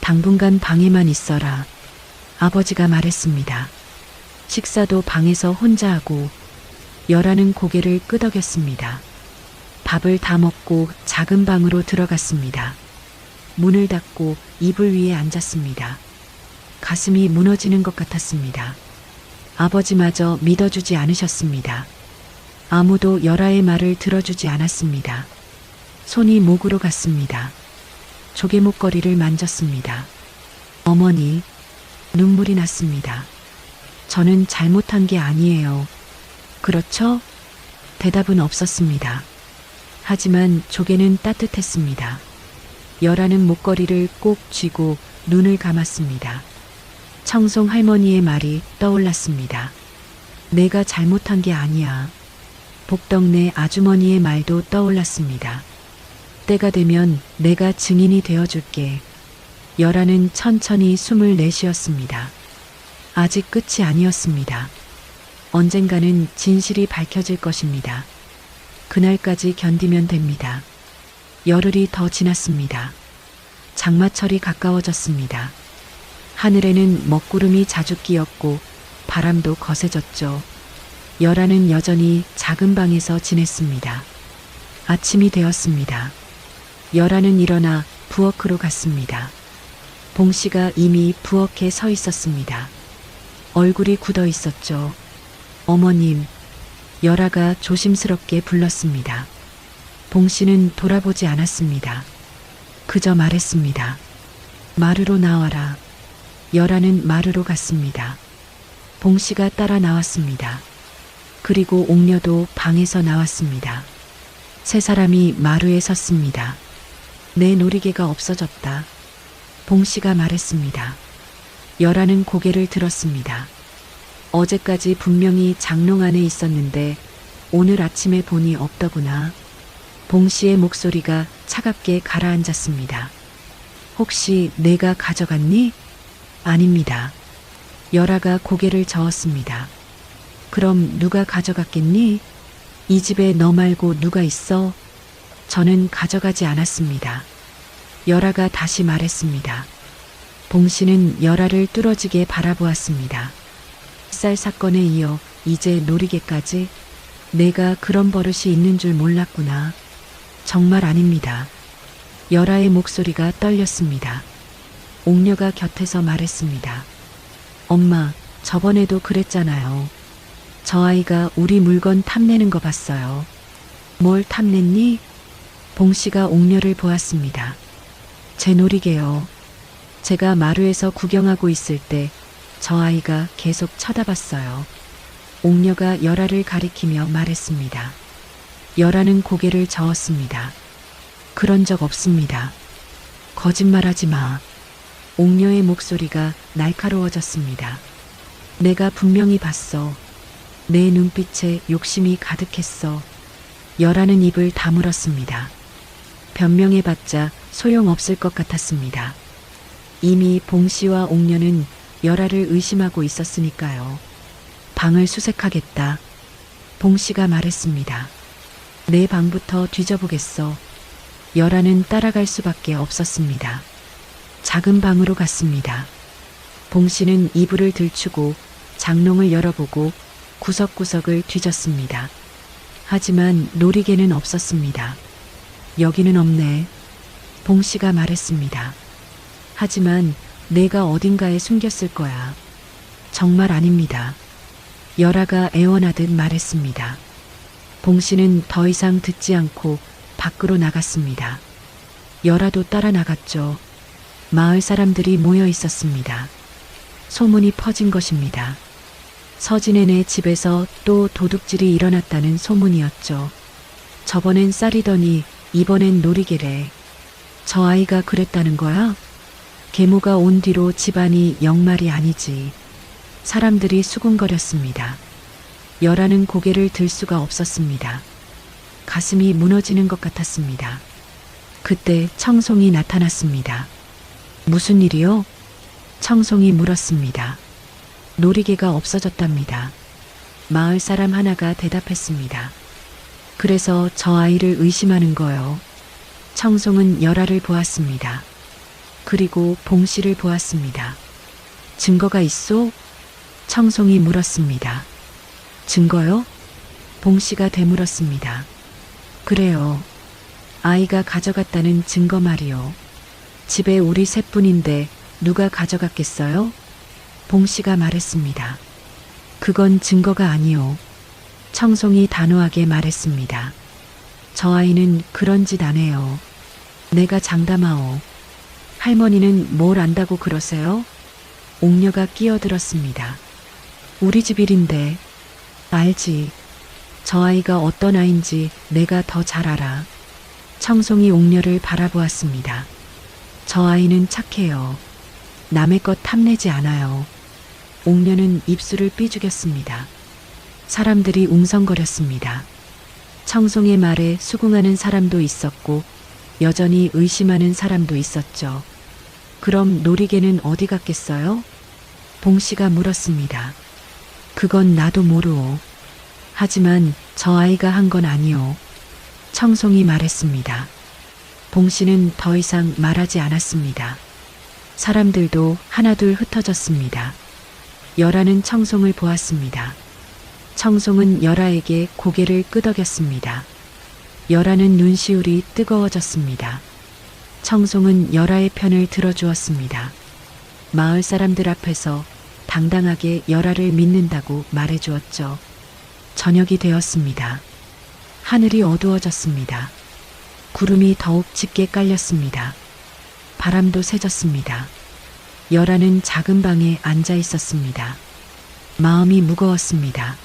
당분간 방에만 있어라. 아버지가 말했습니다. 식사도 방에서 혼자 하고. 열아는 고개를 끄덕였습니다. 밥을 다 먹고 작은 방으로 들어갔습니다. 문을 닫고 이불 위에 앉았습니다. 가슴이 무너지는 것 같았습니다. 아버지마저 믿어주지 않으셨습니다. 아무도 열아의 말을 들어주지 않았습니다. 손이 목으로 갔습니다. 조개목걸이를 만졌습니다. 어머니, 눈물이 났습니다. 저는 잘못한 게 아니에요. 그렇죠? 대답은 없었습니다. 하지만 조개는 따뜻했습니다. 열아는 목걸이를 꼭 쥐고 눈을 감았습니다. 청송 할머니의 말이 떠올랐습니다. 내가 잘못한 게 아니야. 복덕네 아주머니의 말도 떠올랐습니다. 때가 되면 내가 증인이 되어줄게. 열아는 천천히 숨을 내쉬었습니다. 아직 끝이 아니었습니다. 언젠가는 진실이 밝혀질 것입니다. 그날까지 견디면 됩니다. 열흘이 더 지났습니다. 장마철이 가까워졌습니다. 하늘에는 먹구름이 자주 끼었고 바람도 거세졌죠. 열아는 여전히 작은 방에서 지냈습니다. 아침이 되었습니다. 열아는 일어나 부엌으로 갔습니다. 봉씨가 이미 부엌에 서 있었습니다. 얼굴이 굳어 있었죠. 어머님, 열아가 조심스럽게 불렀습니다. 봉씨는 돌아보지 않았습니다. 그저 말했습니다. 마루로 나와라. 열아는 마루로 갔습니다. 봉씨가 따라 나왔습니다. 그리고 옥녀도 방에서 나왔습니다. 세 사람이 마루에 섰습니다. 내 놀이개가 없어졌다. 봉씨가 말했습니다. 열아는 고개를 들었습니다. 어제까지 분명히 장롱 안에 있었는데 오늘 아침에 보니 없더구나. 봉씨의 목소리가 차갑게 가라앉았습니다. 혹시 내가 가져갔니? 아닙니다. 열아가 고개를 저었습니다. 그럼 누가 가져갔겠니? 이 집에 너 말고 누가 있어? 저는 가져가지 않았습니다. 열아가 다시 말했습니다. 봉씨는 열아를 뚫어지게 바라보았습니다. 쌀 사건에 이어 이제 놀이개까지 내가 그런 버릇이 있는 줄 몰랐구나. 정말 아닙니다. 열아의 목소리가 떨렸습니다. 옥녀가 곁에서 말했습니다. 엄마, 저번에도 그랬잖아요. 저 아이가 우리 물건 탐내는 거 봤어요. 뭘 탐냈니? 봉씨가 옥녀를 보았습니다. 제 놀이개요. 제가 마루에서 구경하고 있을 때 저 아이가 계속 쳐다봤어요. 옥녀가 열아를 가리키며 말했습니다. 열아는 고개를 저었습니다. 그런 적 없습니다. 거짓말하지 마. 옥녀의 목소리가 날카로워졌습니다. 내가 분명히 봤어. 내 눈빛에 욕심이 가득했어. 열아는 입을 다물었습니다. 변명해봤자 소용없을 것 같았습니다. 이미 봉씨와 옥녀는 열아를 의심하고 있었으니까요. 방을 수색하겠다. 봉씨가 말했습니다. 내 방부터 뒤져보겠어. 열아는 따라갈 수밖에 없었습니다. 작은 방으로 갔습니다. 봉씨는 이불을 들추고 장롱을 열어보고 구석구석을 뒤졌습니다. 하지만 놀이개는 없었습니다. 여기는 없네. 봉씨가 말했습니다. 하지만 내가 어딘가에 숨겼을 거야. 정말 아닙니다. 열아가 애원하듯 말했습니다. 봉씨는 더 이상 듣지 않고 밖으로 나갔습니다. 열아도 따라 나갔죠. 마을 사람들이 모여 있었습니다. 소문이 퍼진 것입니다. 서진애네 집에서 또 도둑질이 일어났다는 소문이었죠. 저번엔 쌀이더니 이번엔 놀이개래. 저 아이가 그랬다는 거야? 계모가 온 뒤로 집안이 영말이 아니지. 사람들이 수군거렸습니다. 열아는 고개를 들 수가 없었습니다. 가슴이 무너지는 것 같았습니다. 그때 청송이 나타났습니다. 무슨 일이요? 청송이 물었습니다. 놀이개가 없어졌답니다. 마을 사람 하나가 대답했습니다. 그래서 저 아이를 의심하는 거요. 청송은 열아를 보았습니다. 그리고 봉씨를 보았습니다. 증거가 있소? 청송이 물었습니다. 증거요? 봉씨가 되물었습니다. 그래요. 아이가 가져갔다는 증거 말이요. 집에 우리 셋뿐인데 누가 가져갔겠어요? 봉씨가 말했습니다. 그건 증거가 아니요. 청송이 단호하게 말했습니다. 저 아이는 그런 짓 안 해요. 내가 장담하오. 할머니는 뭘 안다고 그러세요? 옥녀가 끼어들었습니다. 우리 집 일인데. 알지. 저 아이가 어떤 아인지 내가 더 잘 알아. 청송이 옥녀를 바라보았습니다. 저 아이는 착해요. 남의 것 탐내지 않아요. 옥녀는 입술을 삐죽였습니다. 사람들이 웅성거렸습니다. 청송의 말에 수긍하는 사람도 있었고 여전히 의심하는 사람도 있었죠. 그럼 놀이개는 어디 갔겠어요? 봉씨가 물었습니다. 그건 나도 모르오. 하지만 저 아이가 한 건 아니오. 청송이 말했습니다. 봉 씨는 더 이상 말하지 않았습니다. 사람들도 하나둘 흩어졌습니다. 열아는 청송을 보았습니다. 청송은 열아에게 고개를 끄덕였습니다. 열아는 눈시울이 뜨거워졌습니다. 청송은 열아의 편을 들어주었습니다. 마을 사람들 앞에서 당당하게 열아를 믿는다고 말해주었죠. 저녁이 되었습니다. 하늘이 어두워졌습니다. 구름이 더욱 짙게 깔렸습니다. 바람도 세졌습니다. 열아는 작은 방에 앉아 있었습니다. 마음이 무거웠습니다.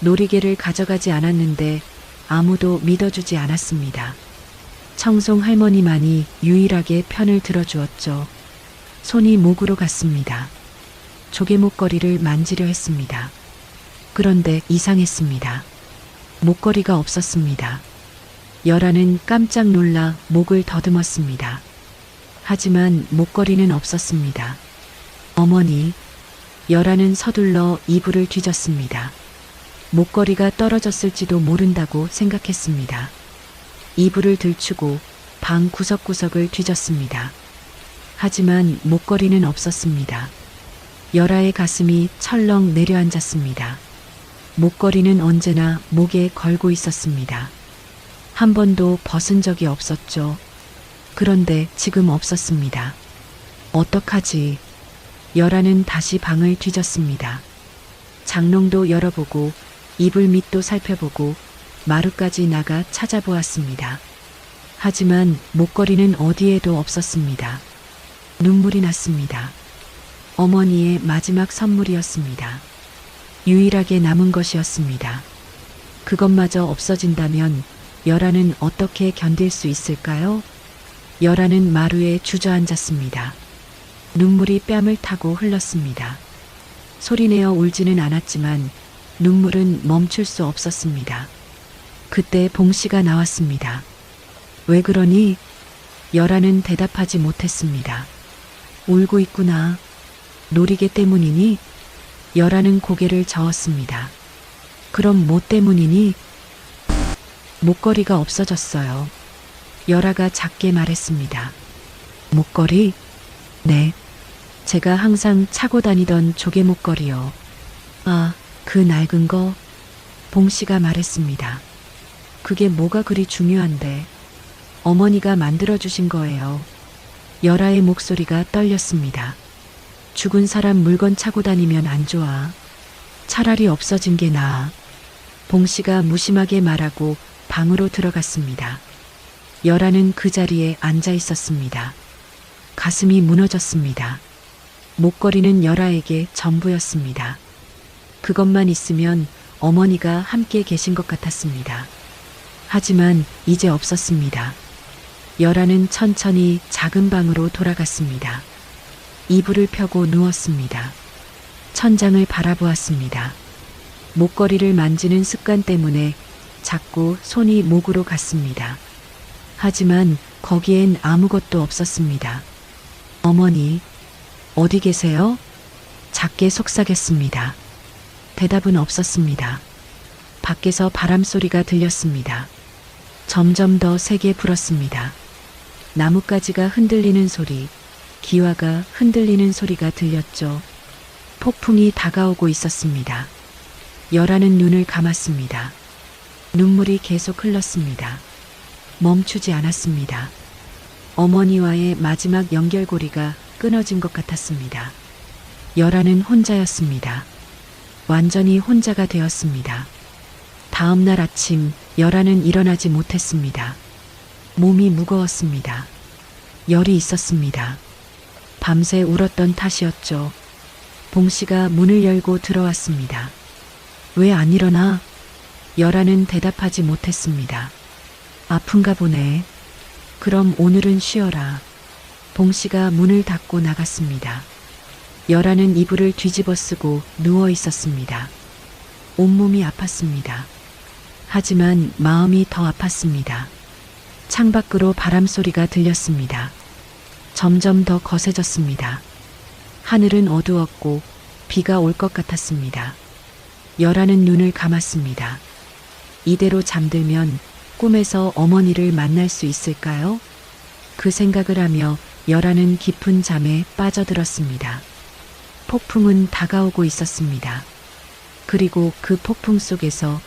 놀이개를 가져가지 않았는데 아무도 믿어주지 않았습니다. 청송 할머니만이 유일하게 편을 들어주었죠. 손이 목으로 갔습니다. 조개 목걸이를 만지려 했습니다. 그런데 이상했습니다. 목걸이가 없었습니다. 열아는 깜짝 놀라 목을 더듬었습니다. 하지만 목걸이는 없었습니다. 어머니, 열아는 서둘러 이불을 뒤졌습니다. 목걸이가 떨어졌을지도 모른다고 생각했습니다. 이불을 들추고 방 구석구석을 뒤졌습니다. 하지만 목걸이는 없었습니다. 열아의 가슴이 철렁 내려앉았습니다. 목걸이는 언제나 목에 걸고 있었습니다. 한 번도 벗은 적이 없었죠. 그런데 지금 없었습니다. 어떡하지? 열아는 다시 방을 뒤졌습니다. 장롱도 열어보고 이불 밑도 살펴보고 마루까지 나가 찾아보았습니다. 하지만 목걸이는 어디에도 없었습니다. 눈물이 났습니다. 어머니의 마지막 선물이었습니다. 유일하게 남은 것이었습니다. 그것마저 없어진다면 열아는 어떻게 견딜 수 있을까요? 열아는 마루에 주저앉았습니다. 눈물이 뺨을 타고 흘렀습니다. 소리내어 울지는 않았지만 눈물은 멈출 수 없었습니다. 그때 봉 씨가 나왔습니다. 왜 그러니? 열아는 대답하지 못했습니다. 울고 있구나. 놀이개 때문이니? 열아는 고개를 저었습니다. 그럼 뭐 때문이니? 목걸이가 없어졌어요. 열아가 작게 말했습니다. 목걸이? 네. 제가 항상 차고 다니던 조개 목걸이요. 아, 그 낡은 거? 봉 씨가 말했습니다. 그게 뭐가 그리 중요한데? 어머니가 만들어주신 거예요. 열아의 목소리가 떨렸습니다. 죽은 사람 물건 차고 다니면 안 좋아. 차라리 없어진 게 나아. 봉 씨가 무심하게 말하고 방으로 들어갔습니다. 열아는 그 자리에 앉아 있었습니다. 가슴이 무너졌습니다. 목걸이는 열아에게 전부였습니다. 그것만 있으면 어머니가 함께 계신 것 같았습니다. 하지만 이제 없었습니다. 열아는 천천히 작은 방으로 돌아갔습니다. 이불을 펴고 누웠습니다. 천장을 바라보았습니다. 목걸이를 만지는 습관 때문에 자꾸 손이 목으로 갔습니다. 하지만 거기엔 아무것도 없었습니다. 어머니, 어디 계세요? 작게 속삭였습니다. 대답은 없었습니다. 밖에서 바람 소리가 들렸습니다. 점점 더 세게 불었습니다. 나뭇가지가 흔들리는 소리, 기와가 흔들리는 소리가 들렸죠. 폭풍이 다가오고 있었습니다. 열아는 눈을 감았습니다. 눈물이 계속 흘렀습니다. 멈추지 않았습니다. 어머니와의 마지막 연결고리가 끊어진 것 같았습니다. 열아는 혼자였습니다. 완전히 혼자가 되었습니다. 다음 날 아침 열아는 일어나지 못했습니다. 몸이 무거웠습니다. 열이 있었습니다. 밤새 울었던 탓이었죠. 봉 씨가 문을 열고 들어왔습니다. 왜 안 일어나? 열아는 대답하지 못했습니다. 아픈가 보네. 그럼 오늘은 쉬어라. 봉 씨가 문을 닫고 나갔습니다. 열아는 이불을 뒤집어 쓰고 누워 있었습니다. 온몸이 아팠습니다. 하지만 마음이 더 아팠습니다. 창밖으로 바람 소리가 들렸습니다. 점점 더 거세졌습니다. 하늘은 어두웠고 비가 올 것 같았습니다. 열아는 눈을 감았습니다. 이대로 잠들면 꿈에서 어머니를 만날 수 있을까요? 그 생각을 하며 열아는 깊은 잠에 빠져들었습니다. 폭풍은 다가오고 있었습니다. 그리고 그 폭풍 속에서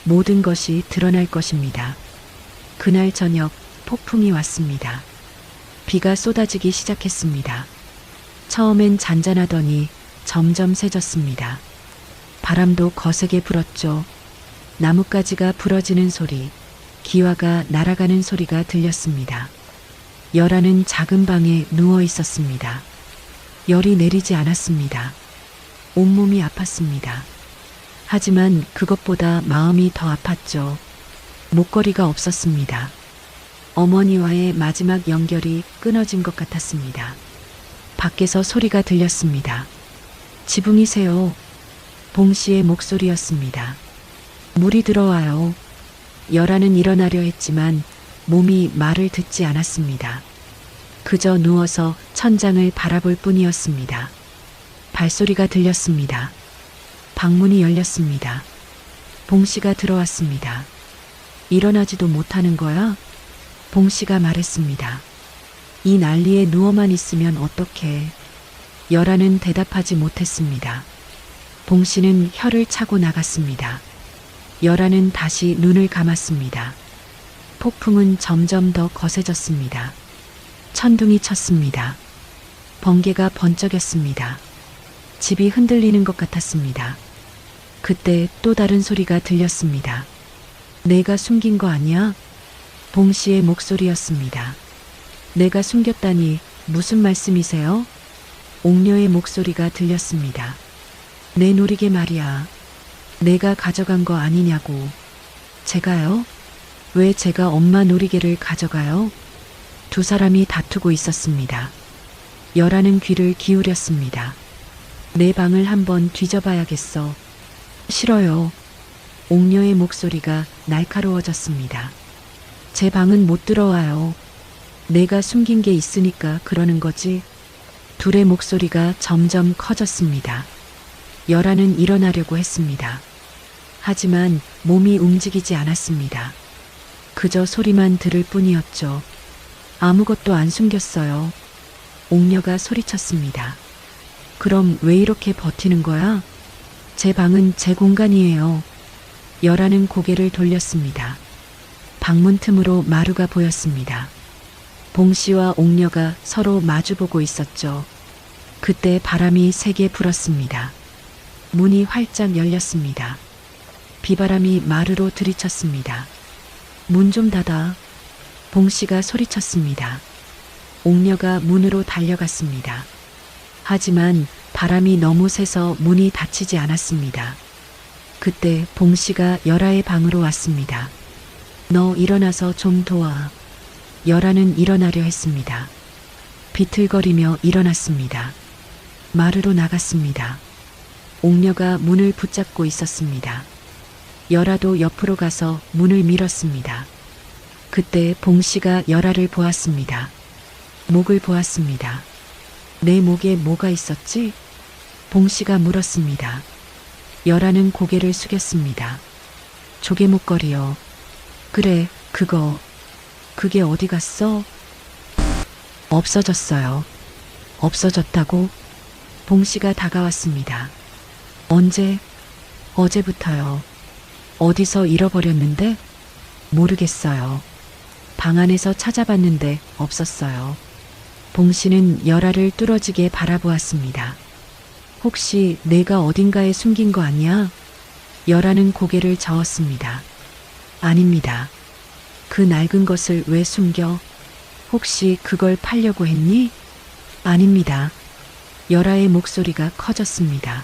모든 것이 드러날 것입니다. 그날 저녁 폭풍이 왔습니다. 비가 쏟아지기 시작했습니다. 처음엔 잔잔하더니 점점 세졌습니다. 바람도 거세게 불었죠. 나뭇가지가 부러지는 소리, 기와가 날아가는 소리가 들렸습니다. 열아는 작은 방에 누워 있었습니다. 열이 내리지 않았습니다. 온몸이 아팠습니다. 하지만 그것보다 마음이 더 아팠죠. 목걸이가 없었습니다. 어머니와의 마지막 연결이 끊어진 것 같았습니다. 밖에서 소리가 들렸습니다. 지붕이세요. 봉 씨의 목소리였습니다. 물이 들어와요. 열아는 일어나려 했지만 몸이 말을 듣지 않았습니다. 그저 누워서 천장을 바라볼 뿐이었습니다. 발소리가 들렸습니다. 방문이 열렸습니다. 봉 씨가 들어왔습니다. 일어나지도 못하는 거야? 봉 씨가 말했습니다. 이 난리에 누워만 있으면 어떡해. 열아는 대답하지 못했습니다. 봉 씨는 혀를 차고 나갔습니다. 열아는 다시 눈을 감았습니다. 폭풍은 점점 더 거세졌습니다. 천둥이 쳤습니다. 번개가 번쩍였습니다. 집이 흔들리는 것 같았습니다. 그때 또 다른 소리가 들렸습니다. 내가 숨긴 거 아니야? 봉 씨의 목소리였습니다. 내가 숨겼다니 무슨 말씀이세요? 옥녀의 목소리가 들렸습니다. 내 놀이개 말이야. 내가 가져간 거 아니냐고. 제가요? 왜 제가 엄마 놀이개를 가져가요? 두 사람이 다투고 있었습니다. 열아는 귀를 기울였습니다. 내 방을 한번 뒤져봐야겠어. 싫어요. 옥녀의 목소리가 날카로워졌습니다. 제 방은 못 들어와요. 내가 숨긴 게 있으니까 그러는 거지. 둘의 목소리가 점점 커졌습니다. 열아는 일어나려고 했습니다. 하지만 몸이 움직이지 않았습니다. 그저 소리만 들을 뿐이었죠. 아무것도 안 숨겼어요. 옥녀가 소리쳤습니다. 그럼 왜 이렇게 버티는 거야? 제 방은 제 공간이에요. 열아는 고개를 돌렸습니다. 방문 틈으로 마루가 보였습니다. 봉 씨와 옥녀가 서로 마주보고 있었죠. 그때 바람이 세게 불었습니다. 문이 활짝 열렸습니다. 비바람이 마루로 들이쳤습니다. 문 좀 닫아. 봉 씨가 소리쳤습니다. 옥녀가 문으로 달려갔습니다. 하지만 바람이 너무 세서 문이 닫히지 않았습니다. 그때 봉 씨가 열아의 방으로 왔습니다. 너 일어나서 좀 도와. 열아는 일어나려 했습니다. 비틀거리며 일어났습니다. 마루로 나갔습니다. 옥녀가 문을 붙잡고 있었습니다. 열아도 옆으로 가서 문을 밀었습니다. 그때 봉 씨가 열아를 보았습니다. 목을 보았습니다. 내 목에 뭐가 있었지? 봉 씨가 물었습니다. 열아는 고개를 숙였습니다. 조개 목걸이요. 그래, 그거. 그게 어디 갔어? 없어졌어요. 없어졌다고? 봉 씨가 다가왔습니다. 언제? 어제부터요. 어디서 잃어버렸는데? 모르겠어요. 방 안에서 찾아봤는데 없었어요. 봉 씨는 열아를 뚫어지게 바라보았습니다. 혹시 내가 어딘가에 숨긴 거 아니야? 열아는 고개를 저었습니다. 아닙니다. 그 낡은 것을 왜 숨겨? 혹시 그걸 팔려고 했니? 아닙니다. 열아의 목소리가 커졌습니다.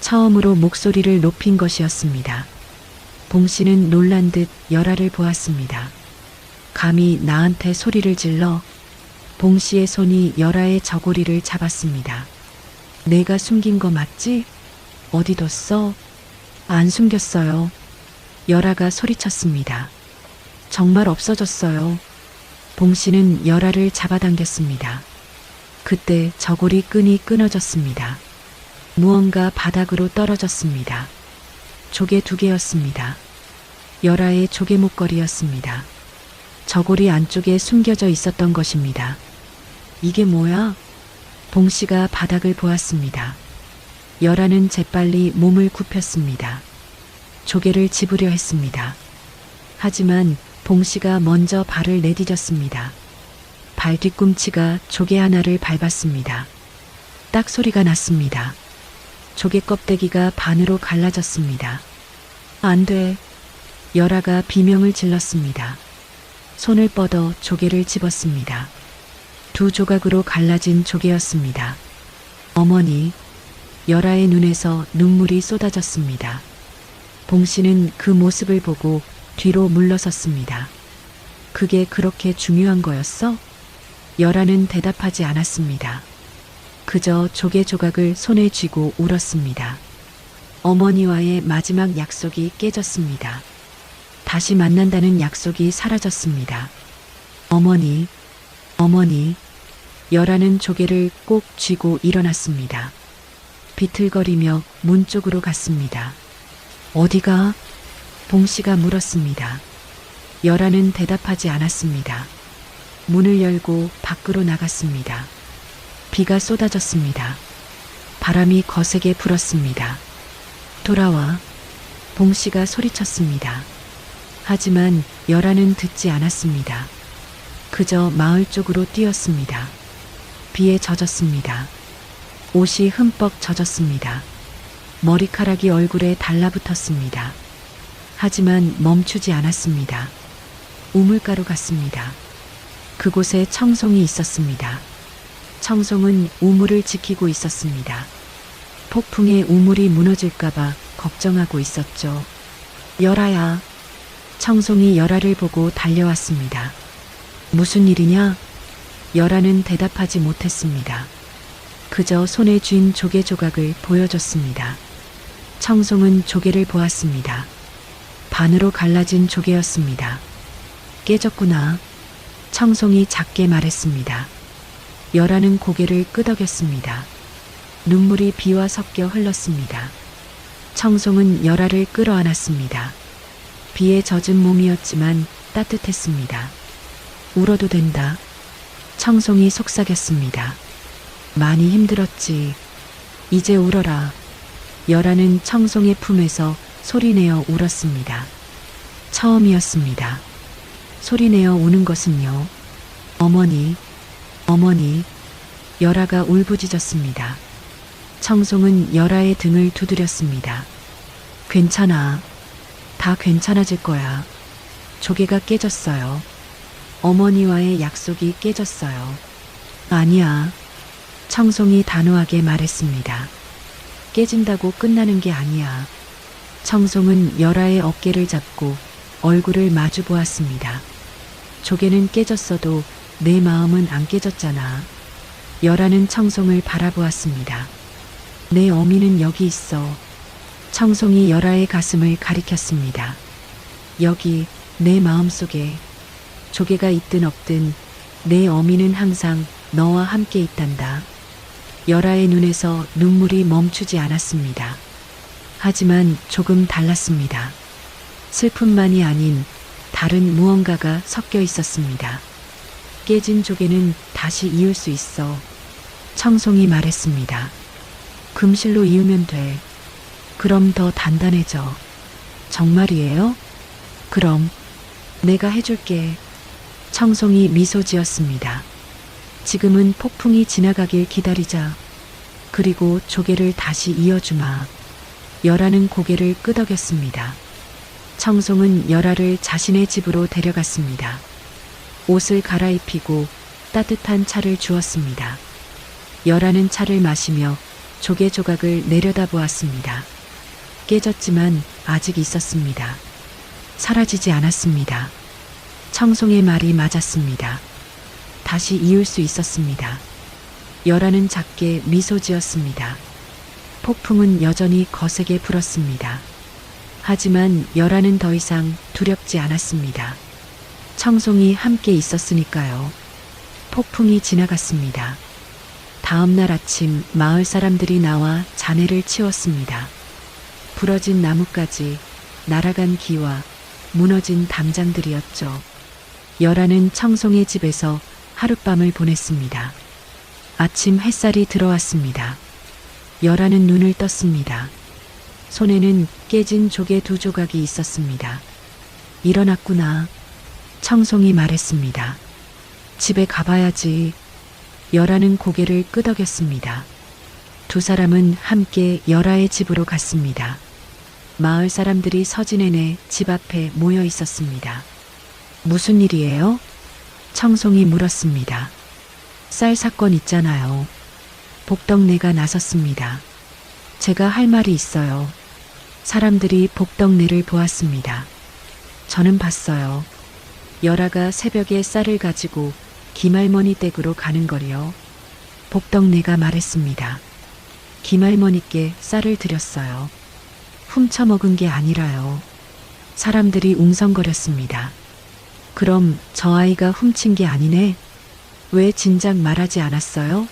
처음으로 목소리를 높인 것이었습니다. 봉 씨는 놀란 듯 열아를 보았습니다. 감히 나한테 소리를 질러? 봉 씨의 손이 열아의 저고리를 잡았습니다. 내가 숨긴 거 맞지? 어디 뒀어? 안 숨겼어요. 열아가 소리쳤습니다. 정말 없어졌어요. 봉 씨는 열아를 잡아당겼습니다. 그때 저고리 끈이 끊어졌습니다. 무언가 바닥으로 떨어졌습니다. 조개 2개였습니다. 열아의 조개 목걸이였습니다. 저고리 안쪽에 숨겨져 있었던 것입니다. 이게 뭐야? 봉씨가 바닥을 보았습니다. 열아는 재빨리 몸을 굽혔습니다. 조개를 집으려 했습니다. 하지만 봉씨가 먼저 발을 내디뎠습니다. 발 뒤꿈치가 조개 하나를 밟았습니다. 딱 소리가 났습니다. 조개 껍데기가 반으로 갈라졌습니다. 안 돼. 열아가 비명을 질렀습니다. 손을 뻗어 조개를 집었습니다. 두 조각으로 갈라진 조개였습니다. 어머니, 열아의 눈에서 눈물이 쏟아졌습니다. 봉씨는 그 모습을 보고 뒤로 물러섰습니다. 그게 그렇게 중요한 거였어? 열아는 대답하지 않았습니다. 그저 조개 조각을 손에 쥐고 울었습니다. 어머니와의 마지막 약속이 깨졌습니다. 다시 만난다는 약속이 사라졌습니다. 어머니, 어머니, 열아는 조개를 꼭 쥐고 일어났습니다. 비틀거리며 문 쪽으로 갔습니다. 어디가? 봉씨가 물었습니다. 열아는 대답하지 않았습니다. 문을 열고 밖으로 나갔습니다. 비가 쏟아졌습니다. 바람이 거세게 불었습니다. 돌아와. 봉씨가 소리쳤습니다. 하지만 열아는 듣지 않았습니다. 그저 마을 쪽으로 뛰었습니다. 비에 젖었습니다. 옷이 흠뻑 젖었습니다. 머리카락이 얼굴에 달라붙었습니다. 하지만 멈추지 않았습니다. 우물가로 갔습니다. 그곳에 청송이 있었습니다. 청송은 우물을 지키고 있었습니다. 폭풍에 우물이 무너질까봐 걱정하고 있었죠. 열아야. 청송이 열아를 보고 달려왔습니다. 무슨 일이냐? 열아는 대답하지 못했습니다. 그저 손에 쥔 조개 조각을 보여줬습니다. 청송은 조개를 보았습니다. 반으로 갈라진 조개였습니다. 깨졌구나. 청송이 작게 말했습니다. 열아는 고개를 끄덕였습니다. 눈물이 비와 섞여 흘렀습니다. 청송은 열아를 끌어안았습니다. 비에 젖은 몸이었지만 따뜻했습니다. 울어도 된다. 청송이 속삭였습니다. 많이 힘들었지. 이제 울어라. 열아는 청송의 품에서 소리내어 울었습니다. 처음이었습니다. 소리내어 우는 것은요. 어머니, 어머니. 열아가 울부짖었습니다. 청송은 열아의 등을 두드렸습니다. 괜찮아. 다 괜찮아질 거야. 조개가 깨졌어요. 어머니와의 약속이 깨졌어요. 아니야. 청송이 단호하게 말했습니다. 깨진다고 끝나는 게 아니야. 청송은 열아의 어깨를 잡고 얼굴을 마주 보았습니다. 조개는 깨졌어도 내 마음은 안 깨졌잖아. 열아는 청송을 바라보았습니다. 내 어미는 여기 있어. 청송이 열아의 가슴을 가리켰습니다. 여기 내 마음속에. 조개가 있든 없든 내 어미는 항상 너와 함께 있단다. 열아의 눈에서 눈물이 멈추지 않았습니다. 하지만 조금 달랐습니다. 슬픔만이 아닌 다른 무언가가 섞여 있었습니다. 깨진 조개는 다시 이을 수 있어. 청송이 말했습니다. 금실로 이으면 돼. 그럼 더 단단해져. 정말이에요? 그럼 내가 해줄게. 청송이 미소 지었습니다. 지금은 폭풍이 지나가길 기다리자. 그리고 조개를 다시 이어주마. 열아는 고개를 끄덕였습니다. 청송은 열아를 자신의 집으로 데려갔습니다. 옷을 갈아입히고 따뜻한 차를 주었습니다. 열아는 차를 마시며 조개 조각을 내려다보았습니다. 깨졌지만 아직 있었습니다. 사라지지 않았습니다. 청송의 말이 맞았습니다. 다시 이을 수 있었습니다. 열아는 작게 미소 지었습니다. 폭풍은 여전히 거세게 불었습니다. 하지만 열아는 더 이상 두렵지 않았습니다. 청송이 함께 있었으니까요. 폭풍이 지나갔습니다. 다음 날 아침 마을 사람들이 나와 잔해를 치웠습니다. 부러진 나뭇가지, 날아간 기와 무너진 담장들이었죠. 열아는 청송의 집에서 하룻밤을 보냈습니다. 아침 햇살이 들어왔습니다. 열아는 눈을 떴습니다. 손에는 깨진 조개 2조각이 있었습니다. 일어났구나. 청송이 말했습니다. 집에 가봐야지. 열아는 고개를 끄덕였습니다. 두 사람은 함께 열아의 집으로 갔습니다. 마을 사람들이 서진애네 집 앞에 모여 있었습니다. 무슨 일이에요? 청송이 물었습니다. 쌀 사건 있잖아요. 복덕네가 나섰습니다. 제가 할 말이 있어요. 사람들이 복덕네를 보았습니다. 저는 봤어요. 열아가 새벽에 쌀을 가지고 김할머니 댁으로 가는 거리요. 복덕네가 말했습니다. 김할머니께 쌀을 드렸어요. 훔쳐먹은 게 아니라요. 사람들이 웅성거렸습니다. 그럼 저 아이가 훔친 게 아니네? 왜 진작 말하지 않았어요?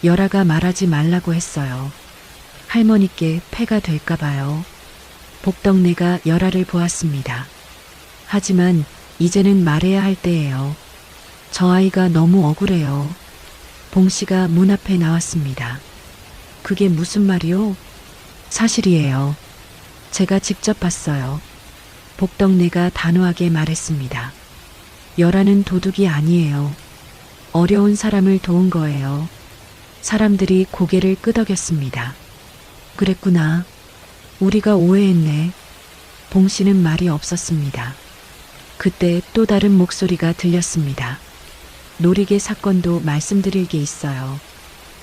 열아가 말하지 말라고 했어요. 할머니께 폐가 될까 봐요. 복덕네가 열아를 보았습니다. 하지만 이제는 말해야 할 때예요. 저 아이가 너무 억울해요. 봉씨가 문 앞에 나왔습니다. 그게 무슨 말이요? 사실이에요. 제가 직접 봤어요. 복덕네가 단호하게 말했습니다. 열아는 도둑이 아니에요. 어려운 사람을 도운 거예요. 사람들이 고개를 끄덕였습니다. 그랬구나. 우리가 오해했네. 봉씨는 말이 없었습니다. 그때 또 다른 목소리가 들렸습니다. 놀이개 사건도 말씀드릴 게 있어요.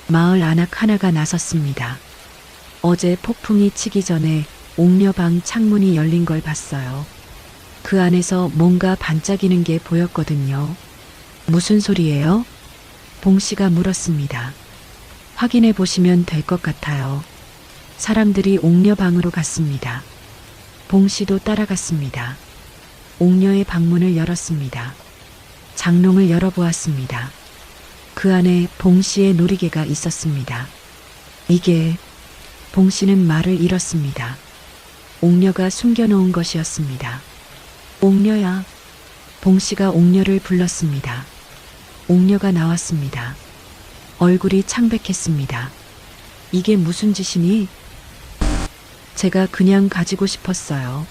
마을 안악 하나가 나섰습니다. 어제 폭풍이 치기 전에 옥녀방 창문이 열린 걸 봤어요. 그 안에서 뭔가 반짝이는 게 보였거든요. 무슨 소리예요? 봉씨가 물었습니다. 확인해 보시면 될 것 같아요. 사람들이 옥녀방으로 갔습니다. 봉씨도 따라갔습니다. 옥녀의 방문을 열었습니다. 장롱을 열어보았습니다. 그 안에 봉씨의 놀이개가 있었습니다. 이게 봉씨는 말을 잃었습니다. 옥녀가 숨겨놓은 것이었습니다. 옥녀야. 봉씨가 옥녀를 불렀습니다. 옥녀가 나왔습니다. 얼굴이 창백했습니다. 이게 무슨 짓이니? 제가 그냥 가지고 싶었어요.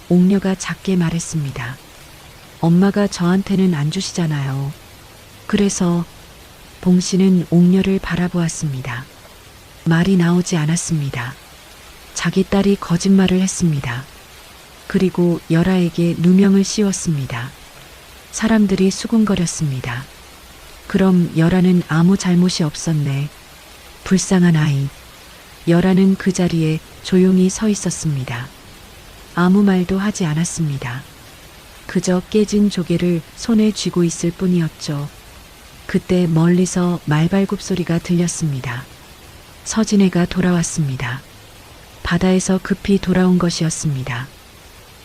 옥녀가 작게 말했습니다. 엄마가 저한테는 안 주시잖아요. 그래서 봉씨는 옥녀를 바라보았습니다. 말이 나오지 않았습니다. 자기 딸이 거짓말을 했습니다. 그리고 열아에게 누명을 씌웠습니다. 사람들이 수군거렸습니다. 그럼 열아는 아무 잘못이 없었네. 불쌍한 아이. 열아는 그 자리에 조용히 서 있었습니다. 아무 말도 하지 않았습니다. 그저 깨진 조개를 손에 쥐고 있을 뿐이었죠. 그때 멀리서 말발굽 소리가 들렸습니다. 서진애가 돌아왔습니다. 바다에서 급히 돌아온 것이었습니다.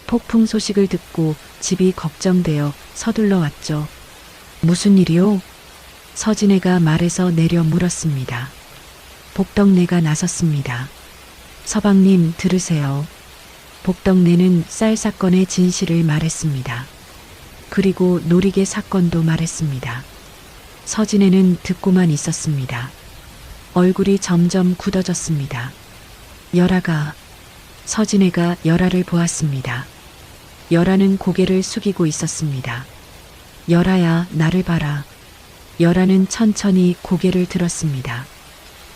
폭풍 소식을 듣고 집이 걱정되어 서둘러 왔죠. 무슨 일이요? 서진애가 말에서 내려 물었습니다. 복덕네가 나섰습니다. 서방님 들으세요. 복덕네는 쌀 사건의 진실을 말했습니다. 그리고 놀이개 사건도 말했습니다. 서진애는 듣고만 있었습니다. 얼굴이 점점 굳어졌습니다. 열아가. 서진애가 열아를 보았습니다. 열아는 고개를 숙이고 있었습니다. 열아야, 나를 봐라. 열아는 천천히 고개를 들었습니다.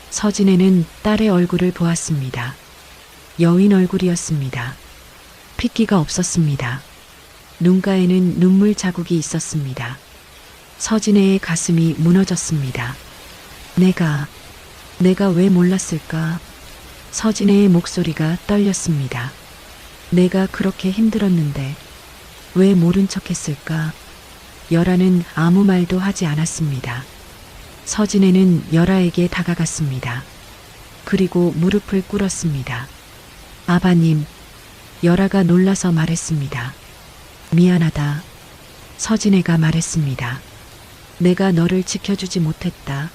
서진애는 딸의 얼굴을 보았습니다. 여인 얼굴이었습니다. 핏기가 없었습니다. 눈가에는 눈물 자국이 있었습니다. 서진애의 가슴이 무너졌습니다. 내가 왜 몰랐을까? 서진애의 목소리가 떨렸습니다. 내가 그렇게 힘들었는데 왜 모른 척 했을까? 열아는 아무 말도 하지 않았습니다. 서진애는 열아에게 다가갔습니다. 그리고 무릎을 꿇었습니다. 아바님. 열아가 놀라서 말했습니다. 미안하다. 서진애가 말했습니다. 내가 너를 지켜주지 못했다.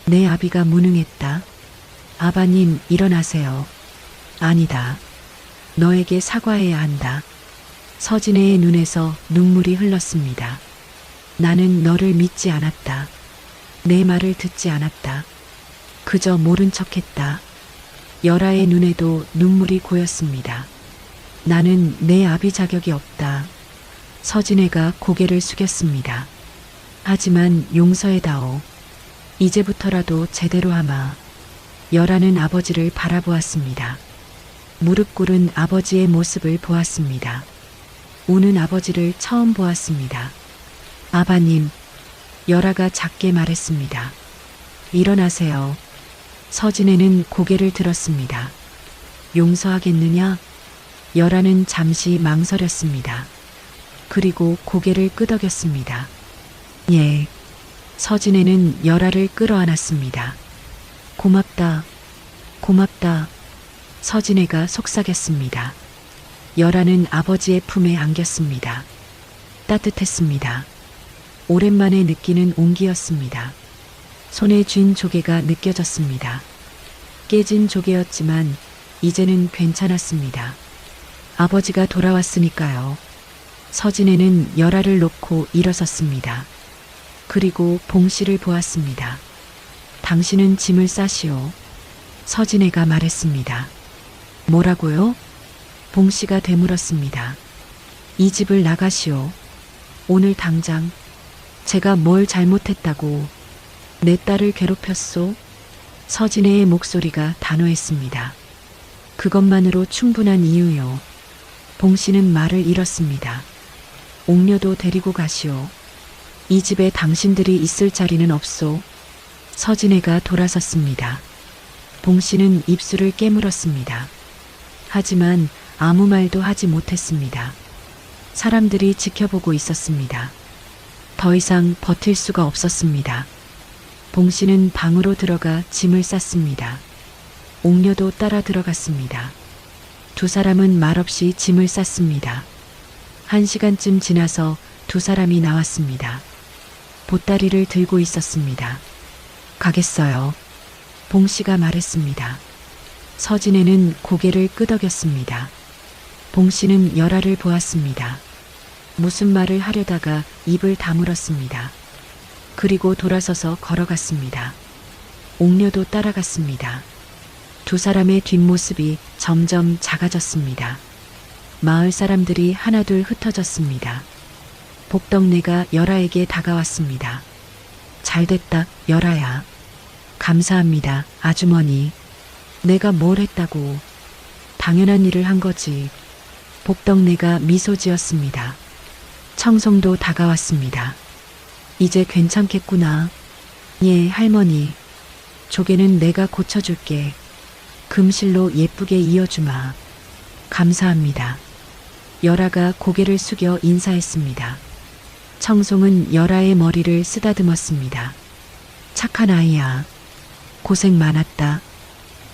내 아비가 무능했다. 아바님, 일어나세요. 아니다. 너에게 사과해야 한다. 서진애의 눈에서 눈물이 흘렀습니다. 나는 너를 믿지 않았다. 내 말을 듣지 않았다. 그저 모른 척했다. 열아의 눈에도 눈물이 고였습니다. 나는 내 아비 자격이 없다. 서진애가 고개를 숙였습니다. 하지만 용서해다오. 이제부터라도 제대로 하마. 열아는 아버지를 바라보았습니다. 무릎 꿇은 아버지의 모습을 보았습니다. 우는 아버지를 처음 보았습니다. 아바님, 열아가 작게 말했습니다. 일어나세요. 서진애는 고개를 들었습니다. 용서하겠느냐? 열아는 잠시 망설였습니다. 그리고 고개를 끄덕였습니다. 예. 서진애는 열아를 끌어안았습니다. 고맙다. 고맙다. 서진애가 속삭였습니다. 열아는 아버지의 품에 안겼습니다. 따뜻했습니다. 오랜만에 느끼는 온기였습니다. 손에 쥔 조개가 느껴졌습니다. 깨진 조개였지만 이제는 괜찮았습니다. 아버지가 돌아왔으니까요. 서진애는 열아를 놓고 일어섰습니다. 그리고 봉씨를 보았습니다. 당신은 짐을 싸시오. 서진애가 말했습니다. 뭐라고요? 봉씨가 되물었습니다. 이 집을 나가시오. 오늘 당장. 제가 뭘 잘못했다고 내 딸을 괴롭혔소? 서진애의 목소리가 단호했습니다. 그것만으로 충분한 이유요. 봉씨는 말을 잃었습니다. 옥녀도 데리고 가시오. 이 집에 당신들이 있을 자리는 없소. 서진애가 돌아섰습니다. 봉씨는 입술을 깨물었습니다. 하지만 아무 말도 하지 못했습니다. 사람들이 지켜보고 있었습니다. 더 이상 버틸 수가 없었습니다. 봉씨는 방으로 들어가 짐을 쌌습니다. 옥녀도 따라 들어갔습니다. 두 사람은 말없이 짐을 쌌습니다. 1시간쯤 지나서 두 사람이 나왔습니다. 보따리를 들고 있었습니다. 가겠어요. 봉씨가 말했습니다. 서진애는 고개를 끄덕였습니다. 봉씨는 열아를 보았습니다. 무슨 말을 하려다가 입을 다물었습니다. 그리고 돌아서서 걸어갔습니다. 옥녀도 따라갔습니다. 두 사람의 뒷모습이 점점 작아졌습니다. 마을 사람들이 하나둘 흩어졌습니다. 복덕네가 열아에게 다가왔습니다. 잘됐다, 열아야. 감사합니다, 아주머니. 내가 뭘 했다고. 당연한 일을 한 거지. 복덕네가 미소 지었습니다. 청송도 다가왔습니다. 이제 괜찮겠구나. 예, 할머니. 조개는 내가 고쳐줄게. 금실로 예쁘게 이어주마. 감사합니다. 열아가 고개를 숙여 인사했습니다. 청송은 열아의 머리를 쓰다듬었습니다. 착한 아이야. 고생 많았다.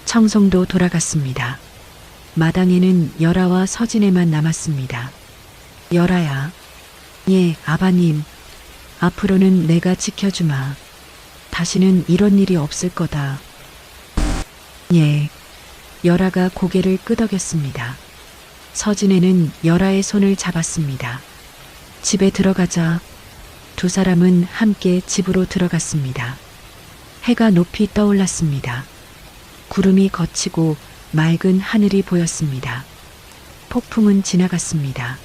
청송도 돌아갔습니다. 마당에는 열아와 서진애만 남았습니다. 열아야. 예, 아바님. 앞으로는 내가 지켜주마. 다시는 이런 일이 없을 거다. 예. 열아가 고개를 끄덕였습니다. 서진애는 열아의 손을 잡았습니다. 집에 들어가자. 두 사람은 함께 집으로 들어갔습니다. 해가 높이 떠올랐습니다. 구름이 걷히고 맑은 하늘이 보였습니다. 폭풍은 지나갔습니다.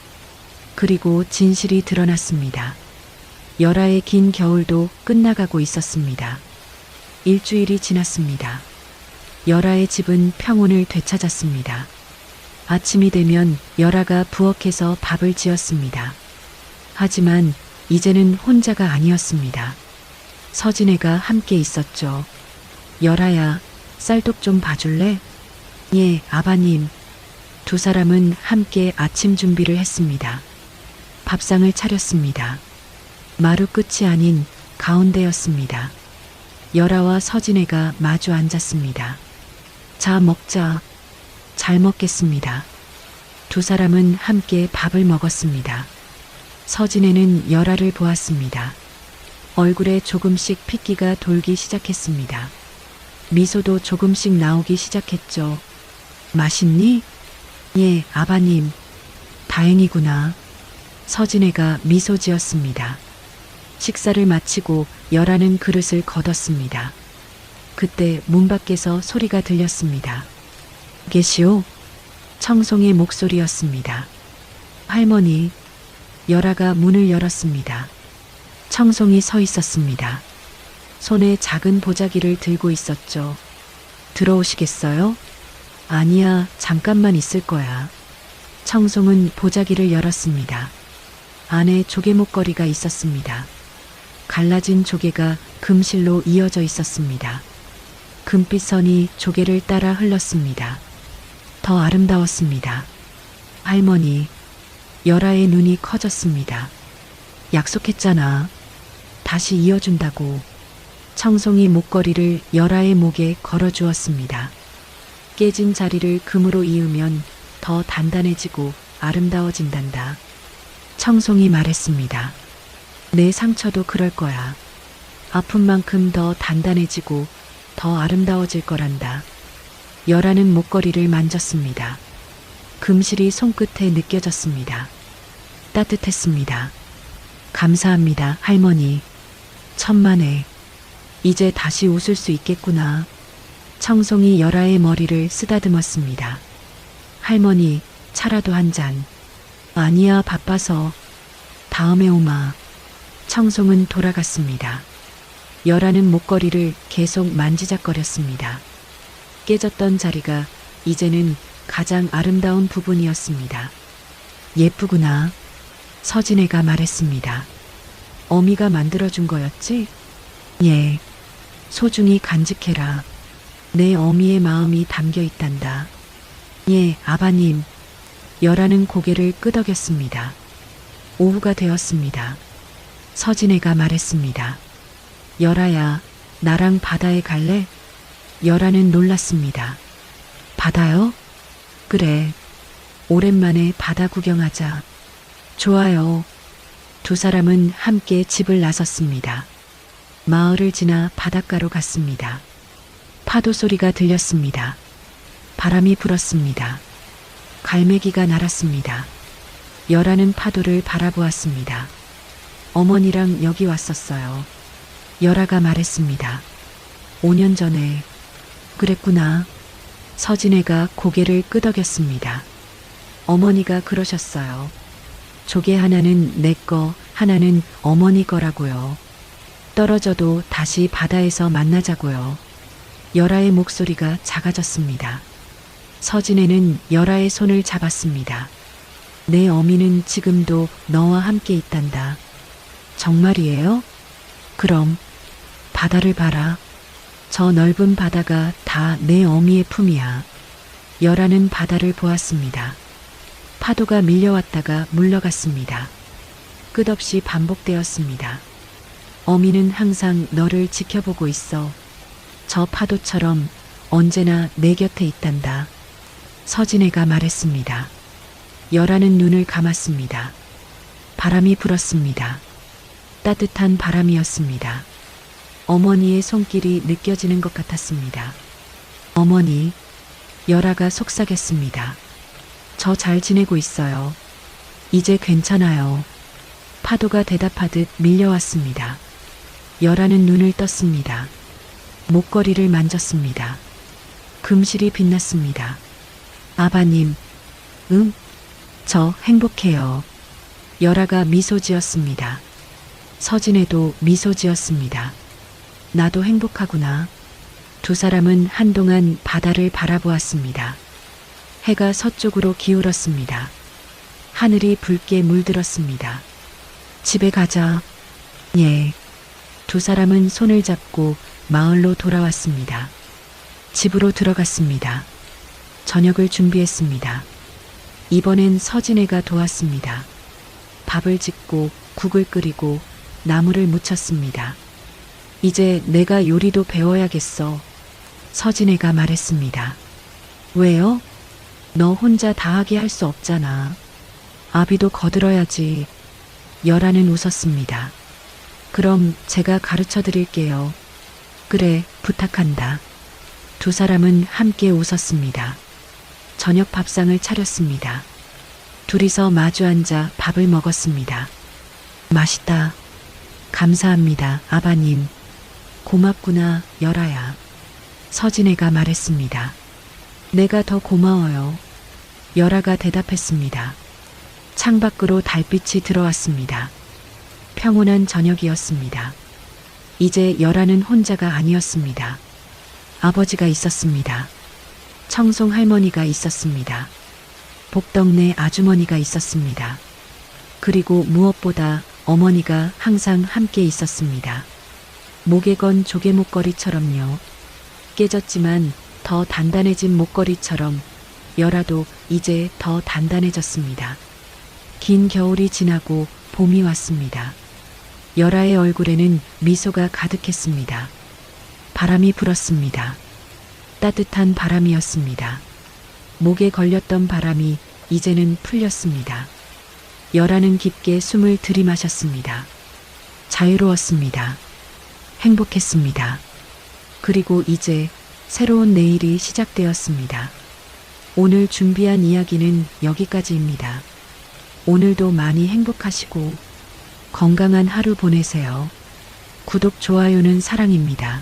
그리고 진실이 드러났습니다. 열아의 긴 겨울도 끝나가고 있었습니다. 일주일이 지났습니다. 열아의 집은 평온을 되찾았습니다. 아침이 되면 열아가 부엌에서 밥을 지었습니다. 하지만 이제는 혼자가 아니었습니다. 서진애가 함께 있었죠. 열아야, 쌀독 좀 봐줄래? 예, 아바님. 두 사람은 함께 아침 준비를 했습니다. 밥상을 차렸습니다. 마루 끝이 아닌 가운데였습니다. 열아와 서진애가 마주 앉았습니다. 자, 먹자. 잘 먹겠습니다. 두 사람은 함께 밥을 먹었습니다. 서진애는 열아를 보았습니다. 얼굴에 조금씩 핏기가 돌기 시작했습니다. 미소도 조금씩 나오기 시작했죠. 맛있니? 예, 아바님. 다행이구나. 서진애가 미소 지었습니다. 식사를 마치고 열아는 그릇을 걷었습니다. 그때 문 밖에서 소리가 들렸습니다. 계시오? 청송의 목소리였습니다. 할머니, 열아가 문을 열었습니다. 청송이 서 있었습니다. 손에 작은 보자기를 들고 있었죠. 들어오시겠어요? 아니야, 잠깐만 있을 거야. 청송은 보자기를 열었습니다. 안에 조개 목걸이가 있었습니다. 갈라진 조개가 금실로 이어져 있었습니다. 금빛 선이 조개를 따라 흘렀습니다. 더 아름다웠습니다. 할머니, 열아의 눈이 커졌습니다. 약속했잖아. 다시 이어준다고. 청송이 목걸이를 열아의 목에 걸어주었습니다. 깨진 자리를 금으로 이으면 더 단단해지고 아름다워진단다. 청송이 말했습니다. 내 상처도 그럴 거야. 아픈 만큼 더 단단해지고 더 아름다워질 거란다. 열아는 목걸이를 만졌습니다. 금실이 손끝에 느껴졌습니다. 따뜻했습니다. 감사합니다, 할머니. 천만에. 이제 다시 웃을 수 있겠구나. 청송이 열아의 머리를 쓰다듬었습니다. 할머니, 차라도 한 잔. 아니야, 바빠서. 다음에 오마. 청송은 돌아갔습니다. 열아는 목걸이를 계속 만지작거렸습니다. 깨졌던 자리가 이제는 가장 아름다운 부분이었습니다. 예쁘구나. 서진애가 말했습니다. 어미가 만들어준 거였지? 예. 소중히 간직해라. 내 어미의 마음이 담겨 있단다. 예, 아바님. 열아는 고개를 끄덕였습니다. 오후가 되었습니다. 서진애가 말했습니다. 열아야, 나랑 바다에 갈래? 열아는 놀랐습니다. 바다요? 그래. 오랜만에 바다 구경하자. 좋아요. 두 사람은 함께 집을 나섰습니다. 마을을 지나 바닷가로 갔습니다. 파도 소리가 들렸습니다. 바람이 불었습니다. 갈매기가 날았습니다. 열아는 파도를 바라보았습니다. 어머니랑 여기 왔었어요. 열아가 말했습니다. 5년 전에. 그랬구나. 서진애가 고개를 끄덕였습니다. 어머니가 그러셨어요. 조개 하나는 내 거, 하나는 어머니 거라고요. 떨어져도 다시 바다에서 만나자고요. 열아의 목소리가 작아졌습니다. 서진애는 열아의 손을 잡았습니다. 내 어미는 지금도 너와 함께 있단다. 정말이에요? 그럼 바다를 봐라. 저 넓은 바다가 다 내 어미의 품이야. 열아는 바다를 보았습니다. 파도가 밀려왔다가 물러갔습니다. 끝없이 반복되었습니다. 어미는 항상 너를 지켜보고 있어. 저 파도처럼 언제나 내 곁에 있단다. 서진애가 말했습니다. 열아는 눈을 감았습니다. 바람이 불었습니다. 따뜻한 바람이었습니다. 어머니의 손길이 느껴지는 것 같았습니다. 어머니, 열아가 속삭였습니다. 저 잘 지내고 있어요. 이제 괜찮아요. 파도가 대답하듯 밀려왔습니다. 열아는 눈을 떴습니다. 목걸이를 만졌습니다. 금실이 빛났습니다. 아바님, 응? 저 행복해요. 열아가 미소 지었습니다. 서진애도 미소 지었습니다. 나도 행복하구나. 두 사람은 한동안 바다를 바라보았습니다. 해가 서쪽으로 기울었습니다. 하늘이 붉게 물들었습니다. 집에 가자. 예. 두 사람은 손을 잡고 마을로 돌아왔습니다. 집으로 들어갔습니다. 저녁을 준비했습니다. 이번엔 서진애가 도왔습니다. 밥을 짓고 국을 끓이고 나물을 무쳤습니다. 이제 내가 요리도 배워야겠어. 서진애가 말했습니다. 왜요? 너 혼자 다 하게 할 수 없잖아. 아비도 거들어야지. 열아는 웃었습니다. 그럼 제가 가르쳐 드릴게요. 그래, 부탁한다. 두 사람은 함께 웃었습니다. 저녁 밥상을 차렸습니다. 둘이서 마주 앉아 밥을 먹었습니다. 맛있다. 감사합니다, 아바님. 고맙구나, 열아야. 서진애가 말했습니다. 내가 더 고마워요. 열아가 대답했습니다. 창밖으로 달빛이 들어왔습니다. 평온한 저녁이었습니다. 이제 열아는 혼자가 아니었습니다. 아버지가 있었습니다. 청송 할머니가 있었습니다. 복덕네 아주머니가 있었습니다. 그리고 무엇보다 어머니가 항상 함께 있었습니다. 목에 건 조개 목걸이처럼요. 깨졌지만 더 단단해진 목걸이처럼 열아도 이제 더 단단해졌습니다. 긴 겨울이 지나고 봄이 왔습니다. 열아의 얼굴에는 미소가 가득했습니다. 바람이 불었습니다. 따뜻한 바람이었습니다. 목에 걸렸던 바람이 이제는 풀렸습니다. 열아는 깊게 숨을 들이마셨습니다. 자유로웠습니다. 행복했습니다. 그리고 이제 새로운 내일이 시작되었습니다. 오늘 준비한 이야기는 여기까지입니다. 오늘도 많이 행복하시고 건강한 하루 보내세요. 구독, 좋아요는 사랑입니다.